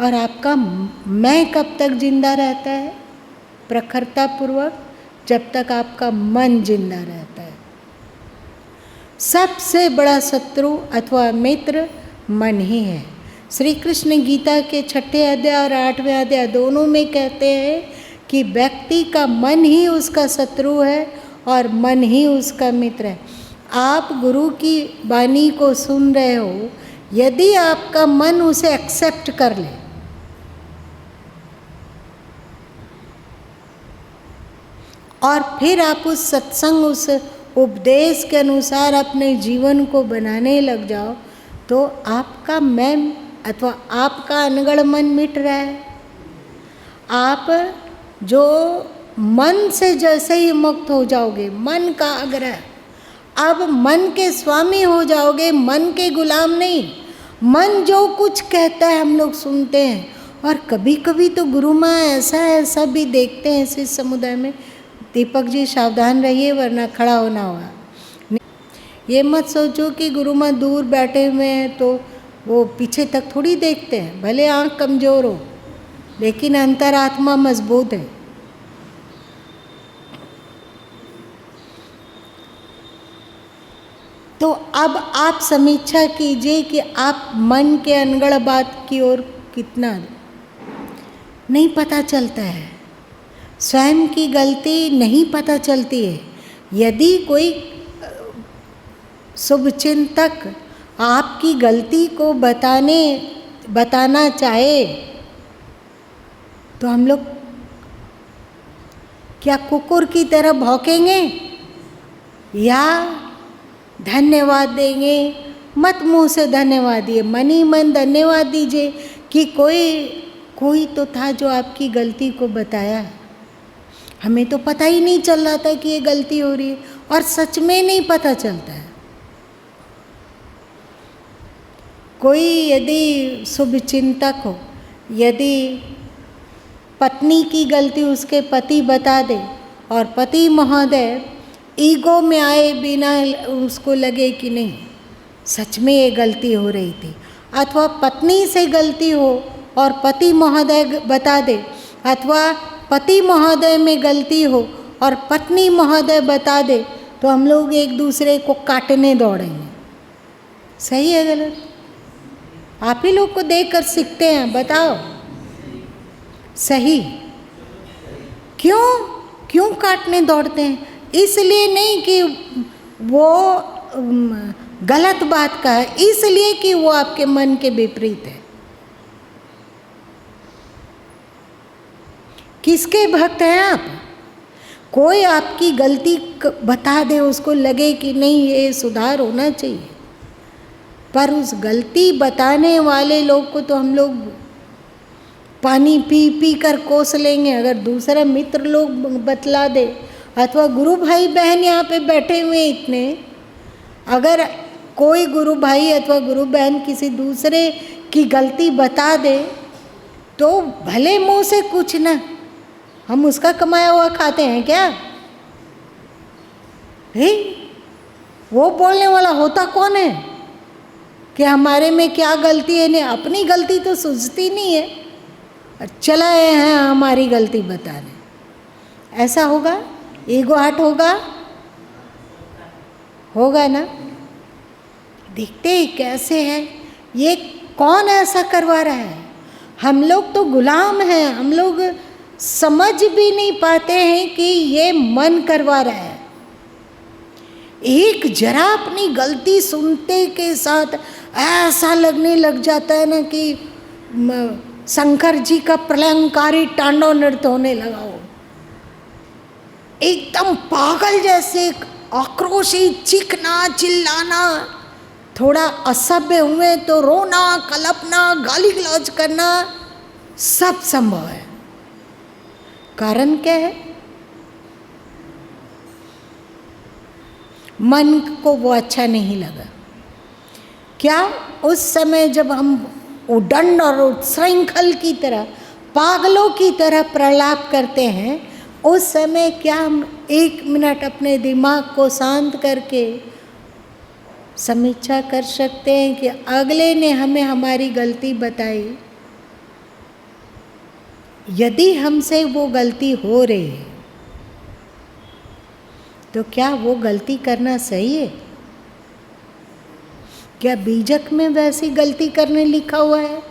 और आपका मैं कब तक जिंदा रहता है प्रखरता पूर्वक, जब तक आपका मन जिंदा रहता है। सबसे बड़ा शत्रु अथवा मित्र मन ही है। श्री कृष्ण गीता के 6ठे अध्याय और 8वें अध्याय दोनों में कहते हैं कि व्यक्ति का मन ही उसका शत्रु है और मन ही उसका मित्र है। आप गुरु की वाणी को सुन रहे हो, यदि आपका मन उसे एक्सेप्ट कर ले, और फिर आप उस सत्संग उस उपदेश के अनुसार अपने जीवन को बनाने लग जाओ, तो आपका मैं अथवा आपका अनगढ़ मन मिट रहा है। आप जो मन से जैसे ही मुक्त हो जाओगे, मन का आग्रह, अब मन के स्वामी हो जाओगे, मन के गुलाम नहीं। मन जो कुछ कहता है हम लोग सुनते हैं, और कभी कभी तो गुरु माँ ऐसा भी देखते हैं इस समुदाय में। दीपक जी सावधान रहिए वरना खड़ा होना होगा। ये मत सोचो कि गुरु माँ दूर बैठे हुए हैं तो वो पीछे तक थोड़ी देखते हैं, भले आँख कमज़ोर हो लेकिन अंतरात्मा मजबूत है। तो अब आप समीक्षा कीजिए कि आप मन के अनगढ़ बात की ओर कितना नहीं पता चलता है, स्वयं की गलती नहीं पता चलती है। यदि कोई शुभचिंतक आपकी गलती को बताना चाहे तो हम लोग क्या कुकुर की तरह भौंकेंगे या धन्यवाद देंगे? मत मुंह से धन्यवाद दिए, मन ही मन धन्यवाद दीजिए कि कोई तो था जो आपकी गलती को बताया। हमें तो पता ही नहीं चल रहा था कि ये गलती हो रही है, और सच में नहीं पता चलता है। कोई यदि शुभचिंतक हो, यदि पत्नी की गलती उसके पति बता दे और पति महोदय ईगो में आए बिना उसको लगे कि नहीं सच में ये गलती हो रही थी, अथवा पत्नी से गलती हो और पति महोदय बता दे, अथवा पति महोदय में गलती हो और पत्नी महोदय बता दे, तो हम लोग एक दूसरे को काटने दौड़ेंगे। सही है गलत? आप ही लोग को देखकर सीखते हैं, बताओ सही? क्यों काटने दौड़ते हैं? इसलिए नहीं कि वो गलत बात का है, इसलिए कि वो आपके मन के विपरीत है। किसके भक्त हैं आप? कोई आपकी गलती बता दे, उसको लगे कि नहीं ये सुधार होना चाहिए, पर उस गलती बताने वाले लोग को तो हम लोग पानी पी कर कोस लेंगे। अगर दूसरा मित्र लोग बतला दे, अथवा गुरु भाई बहन यहाँ पे बैठे हुए इतने, अगर कोई गुरु भाई अथवा गुरु बहन किसी दूसरे की गलती बता दे तो भले मुंह से कुछ ना, हम उसका कमाया हुआ खाते हैं क्या? हे, वो बोलने वाला होता कौन है कि हमारे में क्या गलती है? नहीं, अपनी गलती तो सूझती नहीं है, चला आए हैं हमारी गलती बताने। ऐसा होगा? ईगो हट होगा ना? देखते ही कैसे है, ये कौन ऐसा करवा रहा है? हम लोग तो गुलाम हैं, हम लोग समझ भी नहीं पाते हैं कि ये मन करवा रहा है। एक जरा अपनी गलती सुनते के साथ ऐसा लगने लग जाता है ना कि शंकर जी का प्रलयंकारी तांडव नृत्य होने लगा हो, एकदम पागल जैसे आक्रोशी चीखना चिल्लाना, थोड़ा असभ्य हुए तो रोना कलपना गाली गलौज करना, सब संभव है। कारण क्या है? मन को वो अच्छा नहीं लगा। क्या उस समय जब हम उदंड और उच्छृंखल की तरह पागलों की तरह प्रलाप करते हैं, उस समय क्या हम 1 मिनट अपने दिमाग को शांत करके समीक्षा कर सकते हैं कि अगले ने हमें हमारी गलती बताई, यदि हमसे वो गलती हो रही है तो क्या वो गलती करना सही है? क्या बीजक में वैसी गलती करने लिखा हुआ है,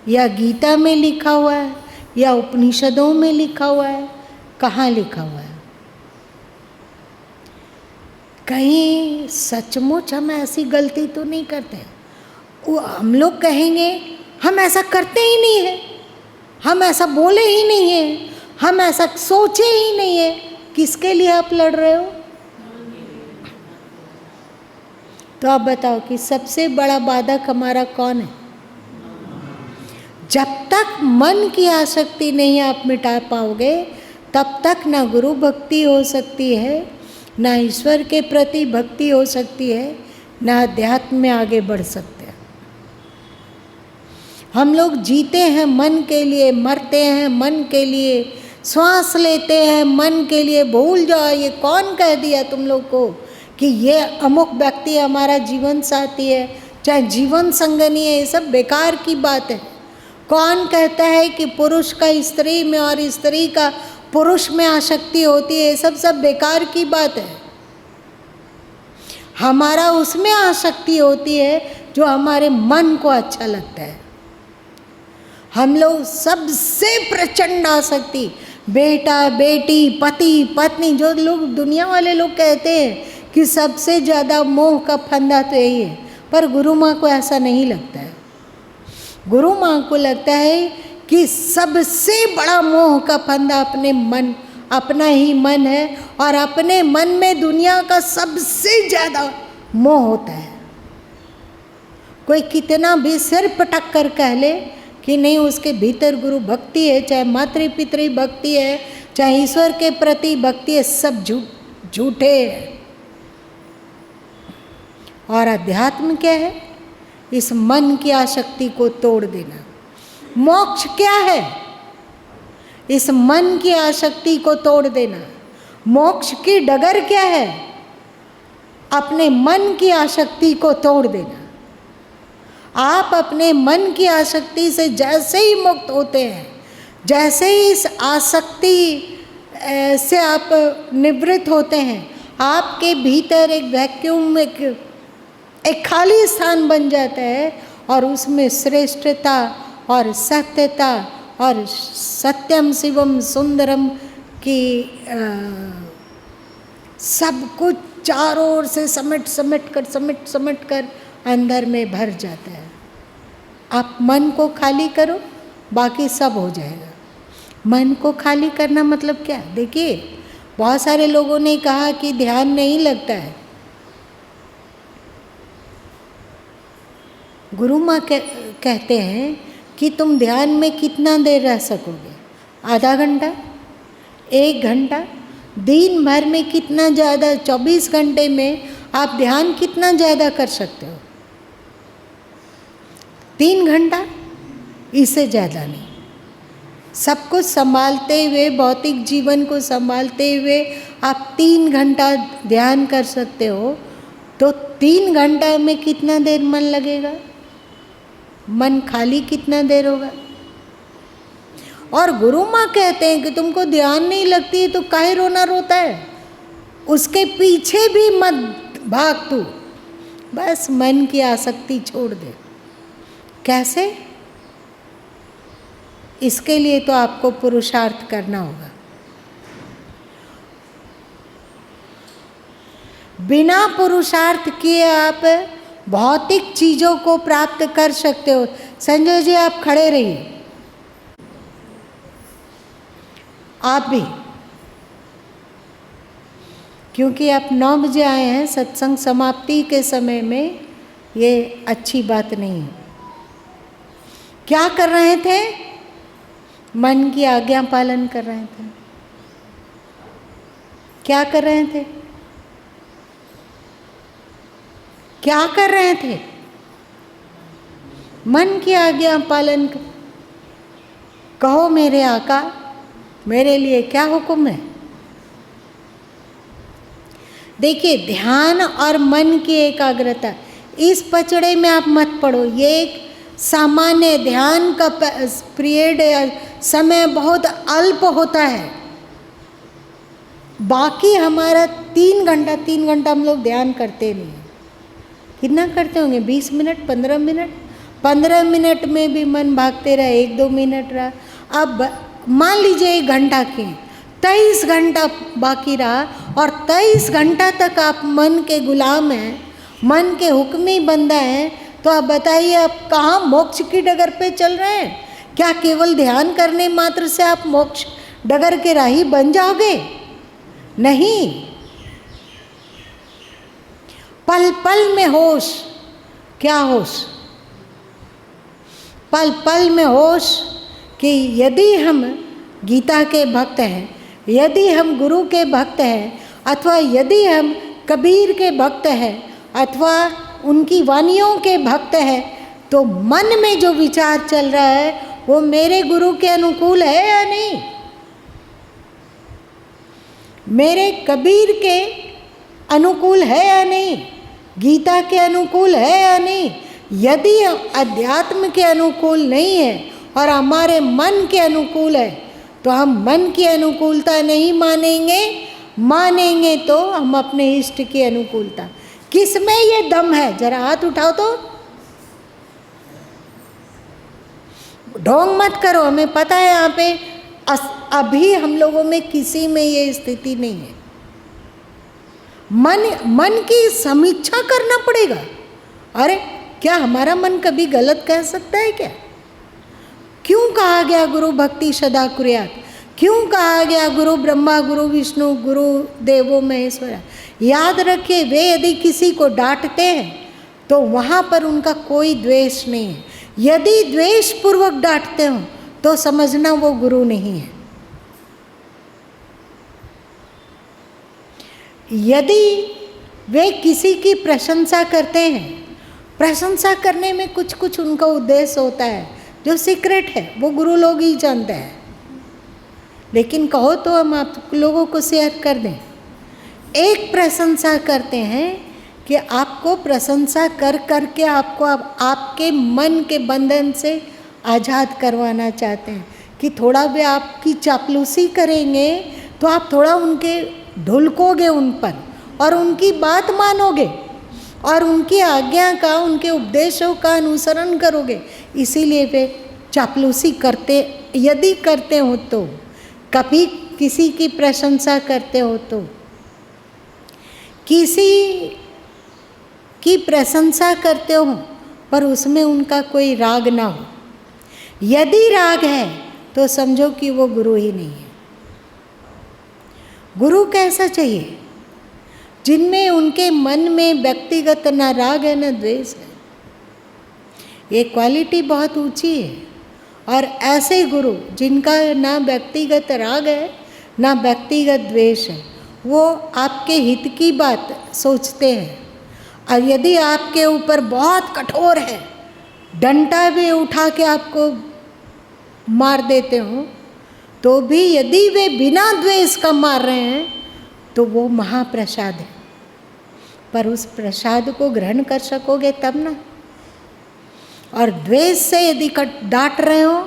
या गीता में लिखा हुआ है, या उपनिषदों में लिखा हुआ है? कहाँ लिखा हुआ है? कहीं सचमुच हम ऐसी गलती तो नहीं करते? वो हम लोग कहेंगे हम ऐसा करते ही नहीं है, हम ऐसा बोले ही नहीं है, हम ऐसा सोचे ही नहीं है। किसके लिए आप लड़ रहे हो? तो आप बताओ कि सबसे बड़ा बाधक हमारा कौन है? जब तक मन की आसक्ति नहीं आप मिटा पाओगे, तब तक ना गुरु भक्ति हो सकती है, ना ईश्वर के प्रति भक्ति हो सकती है, ना अध्यात्म में आगे बढ़ सकते हैं। हम लोग जीते हैं मन के लिए, मरते हैं मन के लिए, श्वास लेते हैं मन के लिए। भूल जाओ, ये कौन कह दिया तुम लोग को कि ये अमुक व्यक्ति हमारा जीवन साथी है, चाहे जीवन संगनी है? ये सब बेकार की बात है। कौन कहता है कि पुरुष का स्त्री में और स्त्री का पुरुष में आसक्ति होती है? ये सब बेकार की बात है। हमारा उसमें आसक्ति होती है जो हमारे मन को अच्छा लगता है। हम लोग सबसे प्रचंड आसक्ति, बेटा बेटी पति पत्नी, जो लोग दुनिया वाले लोग कहते हैं कि सबसे ज़्यादा मोह का फंदा तो यही है, पर गुरु माँ को ऐसा नहीं लगता है। गुरु माँ को लगता है कि सबसे बड़ा मोह का फंदा अपने मन, अपना ही मन है, और अपने मन में दुनिया का सबसे ज़्यादा मोह होता है। कोई कितना भी सिर पटक कर कह ले कि नहीं, उसके भीतर गुरु भक्ति है, चाहे मातृ पितृ भक्ति है, चाहे ईश्वर के प्रति भक्ति है, सब झूठे है। और अध्यात्म क्या है? इस मन की आसक्ति को तोड़ देना। मोक्ष क्या है? इस मन की आसक्ति को तोड़ देना। मोक्ष की डगर क्या है? अपने मन की आसक्ति को तोड़ देना। आप अपने मन की आसक्ति से जैसे ही मुक्त होते हैं, जैसे ही इस आसक्ति से आप निवृत्त होते हैं, आपके भीतर एक वैक्यूम, एक खाली स्थान बन जाता है, और उसमें श्रेष्ठता और सत्यता और सत्यम शिवम सुंदरम की सब कुछ चारों ओर से समेट कर अंदर में भर जाता है। आप मन को खाली करो, बाकी सब हो जाएगा। मन को खाली करना मतलब क्या? देखिए, बहुत सारे लोगों ने कहा कि ध्यान नहीं लगता है। गुरु माँ कहते हैं कि तुम ध्यान में कितना देर रह सकोगे? आधा घंटा, 1 घंटा? दिन भर में कितना ज़्यादा, 24 घंटे में आप ध्यान कितना ज़्यादा कर सकते हो? 3 घंटा, इससे ज़्यादा नहीं। सब कुछ संभालते हुए, भौतिक जीवन को संभालते हुए आप 3 घंटा ध्यान कर सकते हो, तो 3 घंटा में कितना देर मन लगेगा? मन खाली कितना देर होगा? और गुरु माँ कहते हैं कि तुमको ध्यान नहीं लगती है तो काहे रोना रोता है, उसके पीछे भी मत भाग तू, बस मन की आसक्ति छोड़ दे। कैसे? इसके लिए तो आपको पुरुषार्थ करना होगा। बिना पुरुषार्थ किए आप भौतिक चीज़ों को प्राप्त कर सकते हो। संजय जी आप खड़े रहिए, आप भी, क्योंकि आप 9 बजे आए हैं, सत्संग समाप्ति के समय में ये अच्छी बात नहीं है। क्या कर रहे थे? मन की आज्ञा पालन कर रहे थे। क्या कर रहे थे? क्या कर रहे थे? मन की आज्ञा पालन कर। कहो मेरे आका, मेरे लिए क्या हुक्म है? देखिए, ध्यान और मन की एकाग्रता, इस पचड़े में आप मत पड़ो। ये एक सामान्य ध्यान का पीरियड या समय बहुत अल्प होता है। बाकी हमारा 3 घंटा हम लोग ध्यान करते नहीं हैं। कितना करते होंगे? 20 मिनट, 15 मिनट। 15 मिनट में भी मन भागते रहा, 1-2 मिनट रहा। अब मान लीजिए 1 घंटा के 23 घंटा बाकी रहा, और 23 घंटा तक आप मन के गुलाम हैं, मन के हुक्मी बंदा हैं, तो आप बताइए आप कहाँ मोक्ष की डगर पे चल रहे हैं? क्या केवल ध्यान करने मात्र से आप मोक्ष डगर के राही बन जाओगे? नहीं। पल पल में होश। क्या होश? पल पल में होश कि यदि हम गीता के भक्त हैं, यदि हम गुरु के भक्त हैं, अथवा यदि हम कबीर के भक्त हैं, अथवा उनकी वानियों के भक्त हैं, तो मन में जो विचार चल रहा है वो मेरे गुरु के अनुकूल है या नहीं? मेरे कबीर के अनुकूल है या नहीं? गीता के अनुकूल है या नहीं? यदि अध्यात्म के अनुकूल नहीं है और हमारे मन के अनुकूल है, तो हम मन की अनुकूलता नहीं मानेंगे। मानेंगे तो हम अपने इष्ट की अनुकूलता। किस में ये दम है? जरा हाथ उठाओ तो। ढोंग मत करो, हमें पता है यहाँ पे अभी हम लोगों में किसी में ये स्थिति नहीं है। मन की समीक्षा करना पड़ेगा। अरे क्या हमारा मन कभी गलत कह सकता है क्या? क्यों कहा गया गुरु भक्ति सदा कुर्यात? क्यों कहा गया गुरु ब्रह्मा गुरु विष्णु गुरु देवो महेश्वरा? याद रखिए, वे यदि किसी को डांटते हैं तो वहाँ पर उनका कोई द्वेष नहीं है। यदि द्वेष पूर्वक डांटते हो तो समझना वो गुरु नहीं है। यदि वे किसी की प्रशंसा करते हैं, प्रशंसा करने में कुछ उनका उद्देश्य होता है जो सीक्रेट है, वो गुरु लोग ही जानते हैं। लेकिन कहो तो हम आप लोगों को शेयर कर दें। एक प्रशंसा करते हैं कि आपको प्रशंसा कर करके आपको आपके मन के बंधन से आज़ाद करवाना चाहते हैं कि थोड़ा भी आपकी चापलूसी करेंगे तो आप थोड़ा उनके ढुलकोगे उन पर और उनकी बात मानोगे और उनकी आज्ञा का, उनके उपदेशों का अनुसरण करोगे। इसीलिए वे चापलूसी करते, यदि करते हो तो, कभी किसी की प्रशंसा करते हो तो, किसी की प्रशंसा करते हो पर उसमें उनका कोई राग ना हो। यदि राग है तो समझो कि वो गुरु ही नहीं है। गुरु कैसा चाहिए? जिनमें उनके मन में व्यक्तिगत ना राग है ना द्वेष है। ये क्वालिटी बहुत ऊंची है। और ऐसे गुरु जिनका ना व्यक्तिगत राग है ना व्यक्तिगत द्वेष है, वो आपके हित की बात सोचते हैं। और यदि आपके ऊपर बहुत कठोर है, डंडा भी उठा के आपको मार देते हो, तो भी यदि वे बिना द्वेष का मार रहे हैं तो वो महाप्रसाद है। पर उस प्रसाद को ग्रहण कर सकोगे तब ना। और द्वेष से यदि डांट रहे हो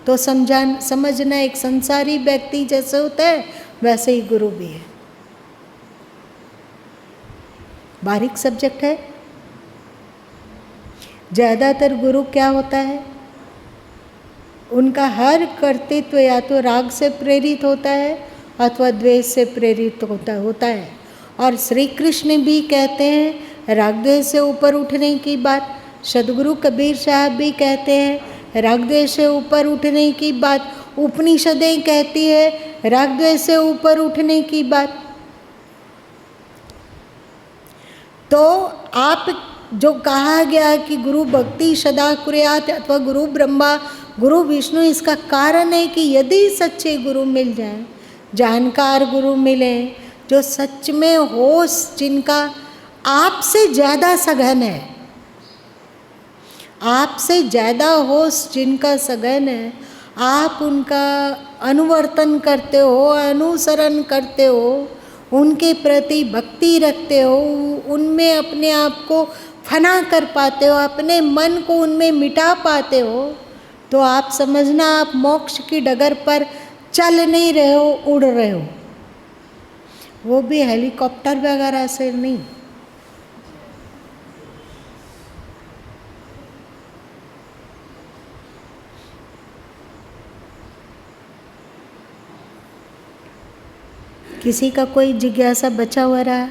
तो समझना एक संसारी व्यक्ति जैसे होता है वैसे ही गुरु भी है। बारीक सब्जेक्ट है। ज़्यादातर गुरु क्या होता है, उनका हर कर्तृत्व या तो राग से प्रेरित होता है अथवा द्वेष से प्रेरित होता है। और श्री कृष्ण भी कहते हैं राग द्वेष से ऊपर उठने की बात, सदगुरु कबीर साहब भी कहते हैं राग द्वेष से ऊपर उठने की बात, उपनिषदें कहती है राग द्वेष से ऊपर उठने की बात। तो आप जो कहा गया कि गुरु भक्ति सदा कुर्यात अथवा गुरु ब्रह्मा गुरु विष्णु, इसका कारण है कि यदि सच्चे गुरु मिल जाएं, जानकार गुरु मिले जो सच में होश जिनका आपसे ज़्यादा सघन है, आपसे ज़्यादा होश जिनका सघन है, आप उनका अनुवर्तन करते हो, अनुसरण करते हो, उनके प्रति भक्ति रखते हो, उनमें अपने आप को फना कर पाते हो, अपने मन को उनमें मिटा पाते हो, तो आप समझना आप मोक्ष की डगर पर चल नहीं रहे हो, उड़ रहे हो। वो भी हेलीकॉप्टर वगैरह से नहीं। किसी का कोई जिज्ञासा बचा हुआ रहा?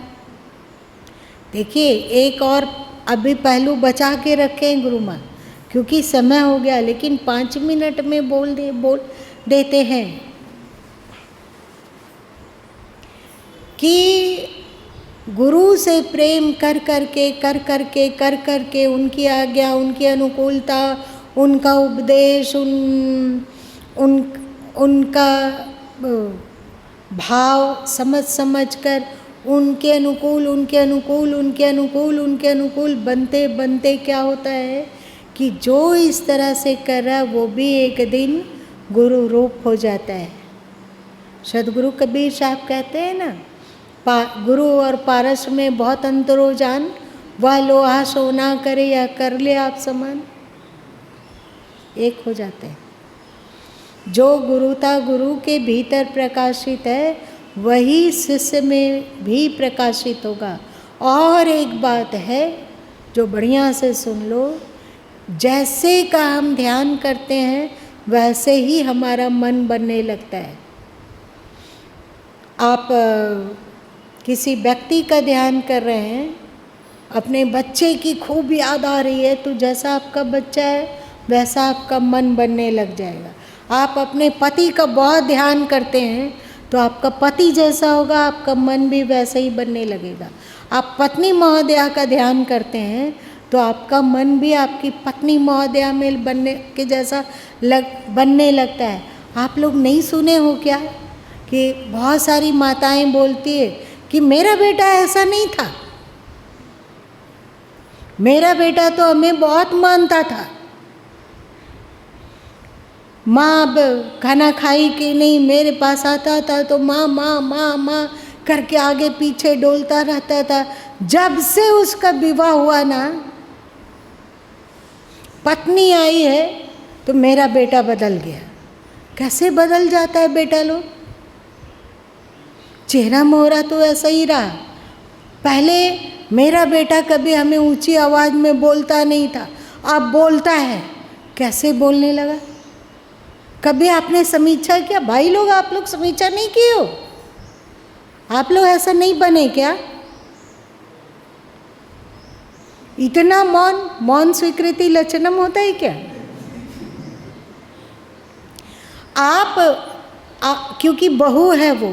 देखिए एक और अभी पहलू बचा के रखे हैं गुरु माँ, क्योंकि समय हो गया, लेकिन 5 मिनट में बोल देते हैं कि गुरु से प्रेम कर करके उनकी आज्ञा, उनकी अनुकूलता, उनका उपदेश, उनका भाव समझ कर उनके अनुकूल बनते क्या होता है कि जो इस तरह से कर रहा है वो भी एक दिन गुरु रूप हो जाता है। सदगुरु कबीर साहब कहते हैं ना, गुरु और पारस में बहुत अंतर हो जान, वह लोहा सोना करे या कर ले आप समान, एक हो जाते हैं। जो गुरुता गुरु के भीतर प्रकाशित है वही शिष्य में भी प्रकाशित होगा। और एक बात है जो बढ़िया से सुन लो, जैसे का हम ध्यान करते हैं वैसे ही हमारा मन बनने लगता है। आप किसी व्यक्ति का ध्यान कर रहे हैं, अपने बच्चे की खूब याद आ रही है, तो जैसा आपका बच्चा है वैसा आपका मन बनने लग जाएगा। आप अपने पति का बहुत ध्यान करते हैं तो आपका पति जैसा होगा, आपका मन भी वैसा ही बनने लगेगा। आप पत्नी महोदया का ध्यान करते हैं तो आपका मन भी आपकी पत्नी महोदया में बनने के जैसा बनने लगता है। आप लोग नहीं सुने हो क्या कि बहुत सारी माताएं बोलती है कि मेरा बेटा ऐसा नहीं था, मेरा बेटा तो हमें बहुत मानता था, माँ अब खाना खाई कि नहीं, मेरे पास आता था तो माँ माँ माँ माँ करके आगे पीछे डोलता रहता था। जब से उसका विवाह हुआ ना, पत्नी आई है, तो मेरा बेटा बदल गया। कैसे बदल जाता है बेटा लोग? चेहरा मोहरा तो ऐसा ही रहा। पहले मेरा बेटा कभी हमें ऊंची आवाज़ में बोलता नहीं था, अब बोलता है। कैसे बोलने लगा? कभी आपने समीक्षा किया? भाई लोग आप लोग समीक्षा नहीं किए हो? आप लोग ऐसा नहीं बने क्या? इतना मौन स्वीकृति लक्षणम होता है क्या? क्योंकि बहू है वो,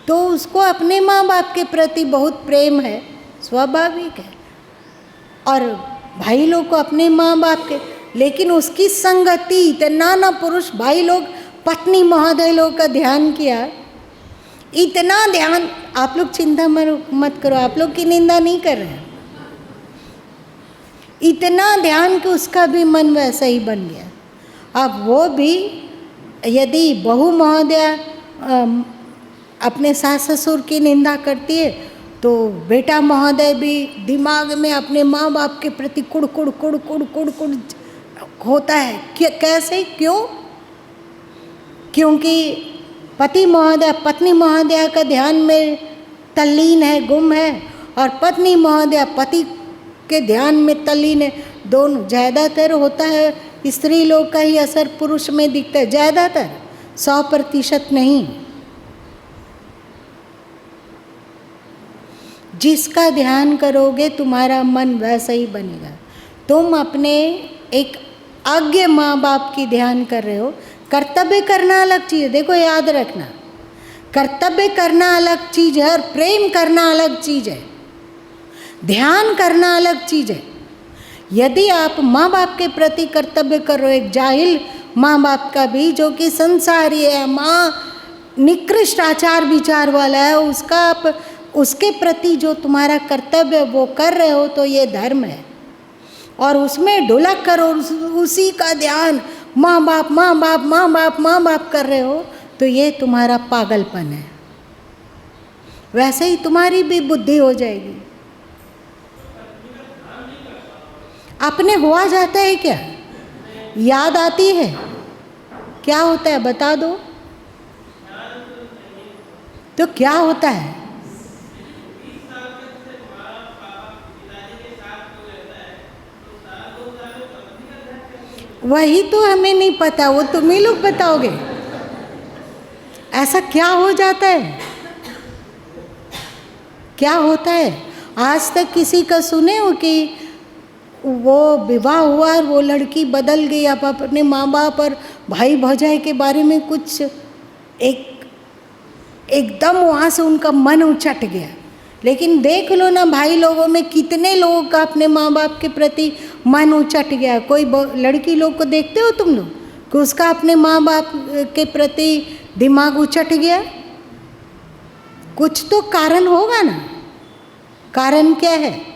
तो उसको अपने माँ बाप के प्रति बहुत प्रेम है, स्वाभाविक है, और भाई लोग को अपने माँ बाप के, लेकिन उसकी संगति इतना ना पुरुष भाई लोग पत्नी महोदय लोग का ध्यान किया, इतना ध्यान। आप लोग चिंता मत करो, आप लोग की निंदा नहीं कर रहे हैं। इतना ध्यान कि उसका भी मन वैसा ही बन गया। अब वो भी यदि बहू महोदया अपने सास ससुर की निंदा करती है तो बेटा महोदय भी दिमाग में अपने माँ बाप के प्रति कुड़ कुड़ कुड़ कुड़ कुड़ कुड़ होता है। कैसे, क्यों? क्योंकि पति महोदय पत्नी महोदया का ध्यान में तल्लीन है, गुम है, और पत्नी महोदया पति के ध्यान में तल्लीन है। दोनों, ज़्यादातर होता है स्त्री लोग का ही असर पुरुष में दिखता है, ज़्यादातर, 100% नहीं। जिसका ध्यान करोगे तुम्हारा मन वैसा ही बनेगा। तुम अपने एक आज्ञा माँ बाप की ध्यान कर रहे हो। कर्तव्य करना अलग चीज़ है, देखो याद रखना, कर्तव्य करना अलग चीज़ है और प्रेम करना अलग चीज़ है, ध्यान करना अलग चीज़ है। यदि आप माँ बाप के प्रति कर्तव्य कर रहे हो, एक जाहिल माँ बाप का भी जो कि संसारी है, माँ निकृष्ट आचार विचार वाला है, उसका आप उसके प्रति जो तुम्हारा कर्तव्य वो कर रहे हो तो ये धर्म है। और उसमें ढुलक करो, उसी का ध्यान माँ बाप माँ बाप माँ बाप माँ बाप कर रहे हो तो ये तुम्हारा पागलपन है। वैसे ही तुम्हारी भी बुद्धि हो जाएगी। अपने हुआ जाता है क्या? याद आती है? क्या होता है बता दो तो क्या होता है? वही तो हमें नहीं पता, वो तुम ही लोग बताओगे। ऐसा क्या हो जाता है, क्या होता है? आज तक किसी का सुने हो कि वो विवाह हुआ और वो लड़की बदल गई, आप अपने माँ बाप और भाई भौजाई के बारे में कुछ एकदम वहाँ से उनका मन उचट गया। लेकिन देख लो ना, भाई लोगों में कितने लोगों का अपने माँ बाप के प्रति मन उचट गया। कोई लड़की लोग को देखते हो तुम लोग कि उसका अपने माँ बाप के प्रति दिमाग उचट गया? कुछ तो कारण होगा ना। कारण क्या है?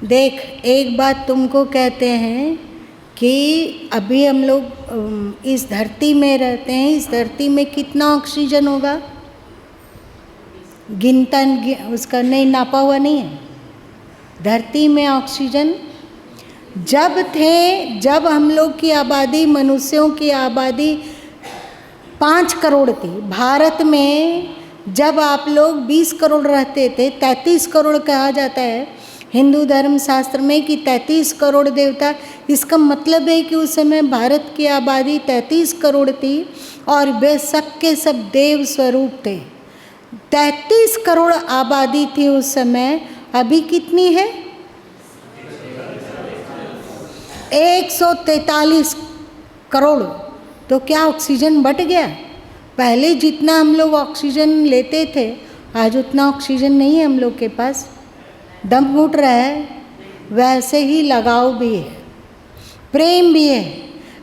देख, एक बात तुमको कहते हैं कि अभी हम लोग इस धरती में रहते हैं, इस धरती में कितना ऑक्सीजन होगा गिनता उसका नहीं, नापा हुआ नहीं है। धरती में ऑक्सीजन जब हम लोग की आबादी, मनुष्यों की आबादी 5 करोड़ थी। भारत में जब आप लोग 20 करोड़ रहते थे, 33 करोड़ कहा जाता है हिंदू धर्म शास्त्र में कि 33 करोड़ देवता। इसका मतलब है कि उस समय भारत की आबादी 33 करोड़ थी और वे सब के सब देव स्वरूप थे। 33 करोड़ आबादी थी उस समय। अभी कितनी है? 143 करोड़। तो क्या ऑक्सीजन बढ़ गया? पहले जितना हम लोग ऑक्सीजन लेते थे आज उतना ऑक्सीजन नहीं है हम लोग के पास। दम घुट रहा है। वैसे ही लगाव भी है, प्रेम भी है।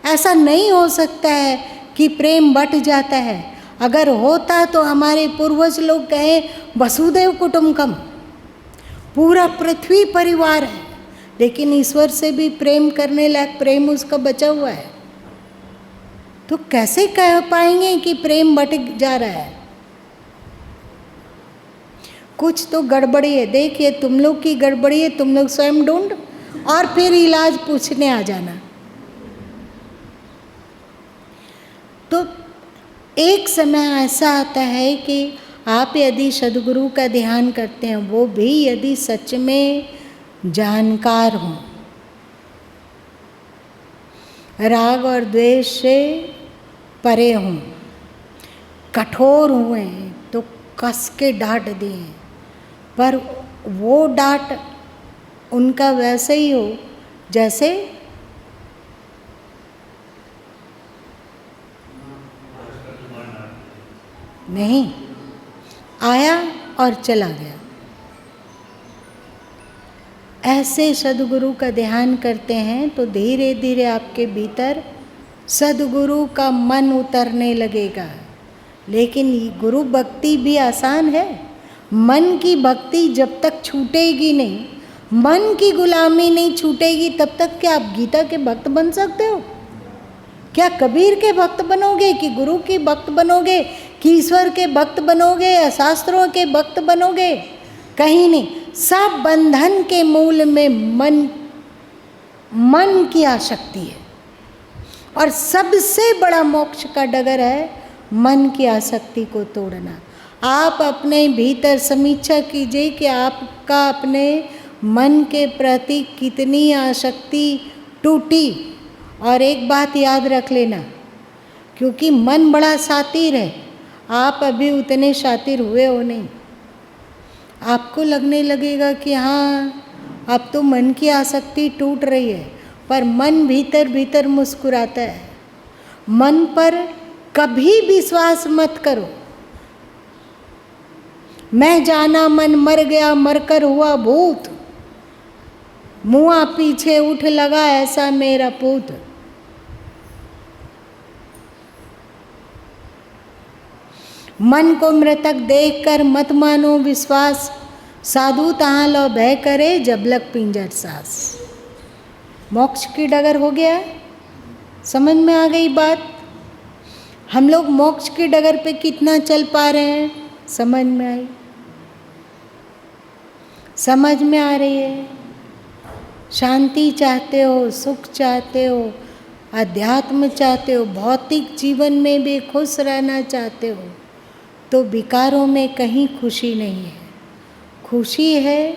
ऐसा नहीं हो सकता है कि प्रेम बट जाता है। अगर होता तो हमारे पूर्वज लोग कहे वसुदेव कुटुंबकम, पूरा पृथ्वी परिवार है। लेकिन ईश्वर से भी प्रेम करने लायक प्रेम उसका बचा हुआ है। तो कैसे कह पाएंगे कि प्रेम बट जा रहा है? कुछ तो गड़बड़ी है। देखिए, तुम लोग की गड़बड़ी है, तुम लोग स्वयं ढूंढ और फिर इलाज पूछने आ जाना। तो एक समय ऐसा आता है कि आप यदि सद्गुरु का ध्यान करते हैं, वो भी यदि सच में जानकार हों, राग और द्वेष से परे हों, कठोर हुए तो कस के डांट दिए, पर वो डांट उनका वैसे ही हो जैसे नहीं आया और चला गया। ऐसे सद्गुरु का ध्यान करते हैं तो धीरे धीरे आपके भीतर सद्गुरु का मन उतरने लगेगा। लेकिन गुरु भक्ति भी आसान है। मन की भक्ति जब तक छूटेगी नहीं, मन की गुलामी नहीं छूटेगी, तब तक क्या आप गीता के भक्त बन सकते हो? क्या कबीर के भक्त बनोगे, कि गुरु के भक्त बनोगे, कि ईश्वर के भक्त बनोगे, या शास्त्रों के भक्त बनोगे? कहीं नहीं। सब बंधन के मूल में मन की आसक्ति है, और सबसे बड़ा मोक्ष का डगर है मन की आसक्ति को तोड़ना। आप अपने भीतर समीक्षा कीजिए कि आपका अपने मन के प्रति कितनी आसक्ति टूटी। और एक बात याद रख लेना, क्योंकि मन बड़ा शातिर है, आप अभी उतने शातिर हुए हो नहीं। आपको लगने लगेगा कि हाँ अब तो मन की आसक्ति टूट रही है, पर मन भीतर भीतर मुस्कुराता है। मन पर कभी विश्वास मत करो। मैं जाना मन मर गया, मरकर हुआ भूत, मुआ पीछे उठ लगा ऐसा मेरा पूत। मन को मृतक देखकर मत मानो विश्वास, साधु तहाँ लो भय करे जब लग पिंजर सास। मोक्ष की डगर हो गया, समझ में आ गई बात? हम लोग मोक्ष की डगर पे कितना चल पा रहे हैं, समझ में आई? समझ में आ रही है? शांति चाहते हो, सुख चाहते हो, अध्यात्म चाहते हो, भौतिक जीवन में भी खुश रहना चाहते हो, तो विकारों में कहीं खुशी नहीं है। खुशी है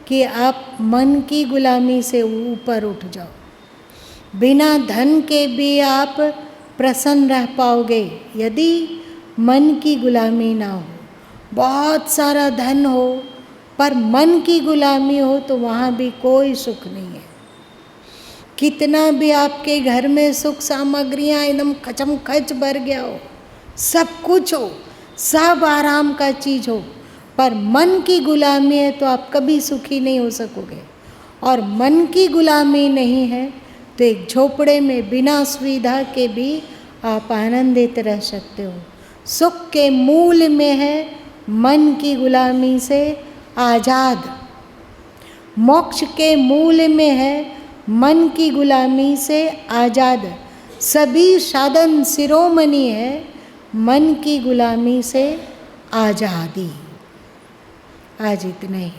कि आप मन की गुलामी से ऊपर उठ जाओ। बिना धन के भी आप प्रसन्न रह पाओगे यदि मन की गुलामी ना हो। बहुत सारा धन हो पर मन की गुलामी हो तो वहाँ भी कोई सुख नहीं है। कितना भी आपके घर में सुख सामग्रियाँ एकदम खचम खच भर गया हो, सब कुछ हो, सब आराम का चीज़ हो, पर मन की गुलामी है तो आप कभी सुखी नहीं हो सकोगे। और मन की गुलामी नहीं है तो एक झोपड़े में बिना सुविधा के भी आप आनंदित रह सकते हो। सुख के मूल में है मन की गुलामी से आज़ाद। मोक्ष के मूल में है मन की गुलामी से आज़ाद। सभी साधन शिरोमणि है मन की गुलामी से आज़ादी। आज इतना ही।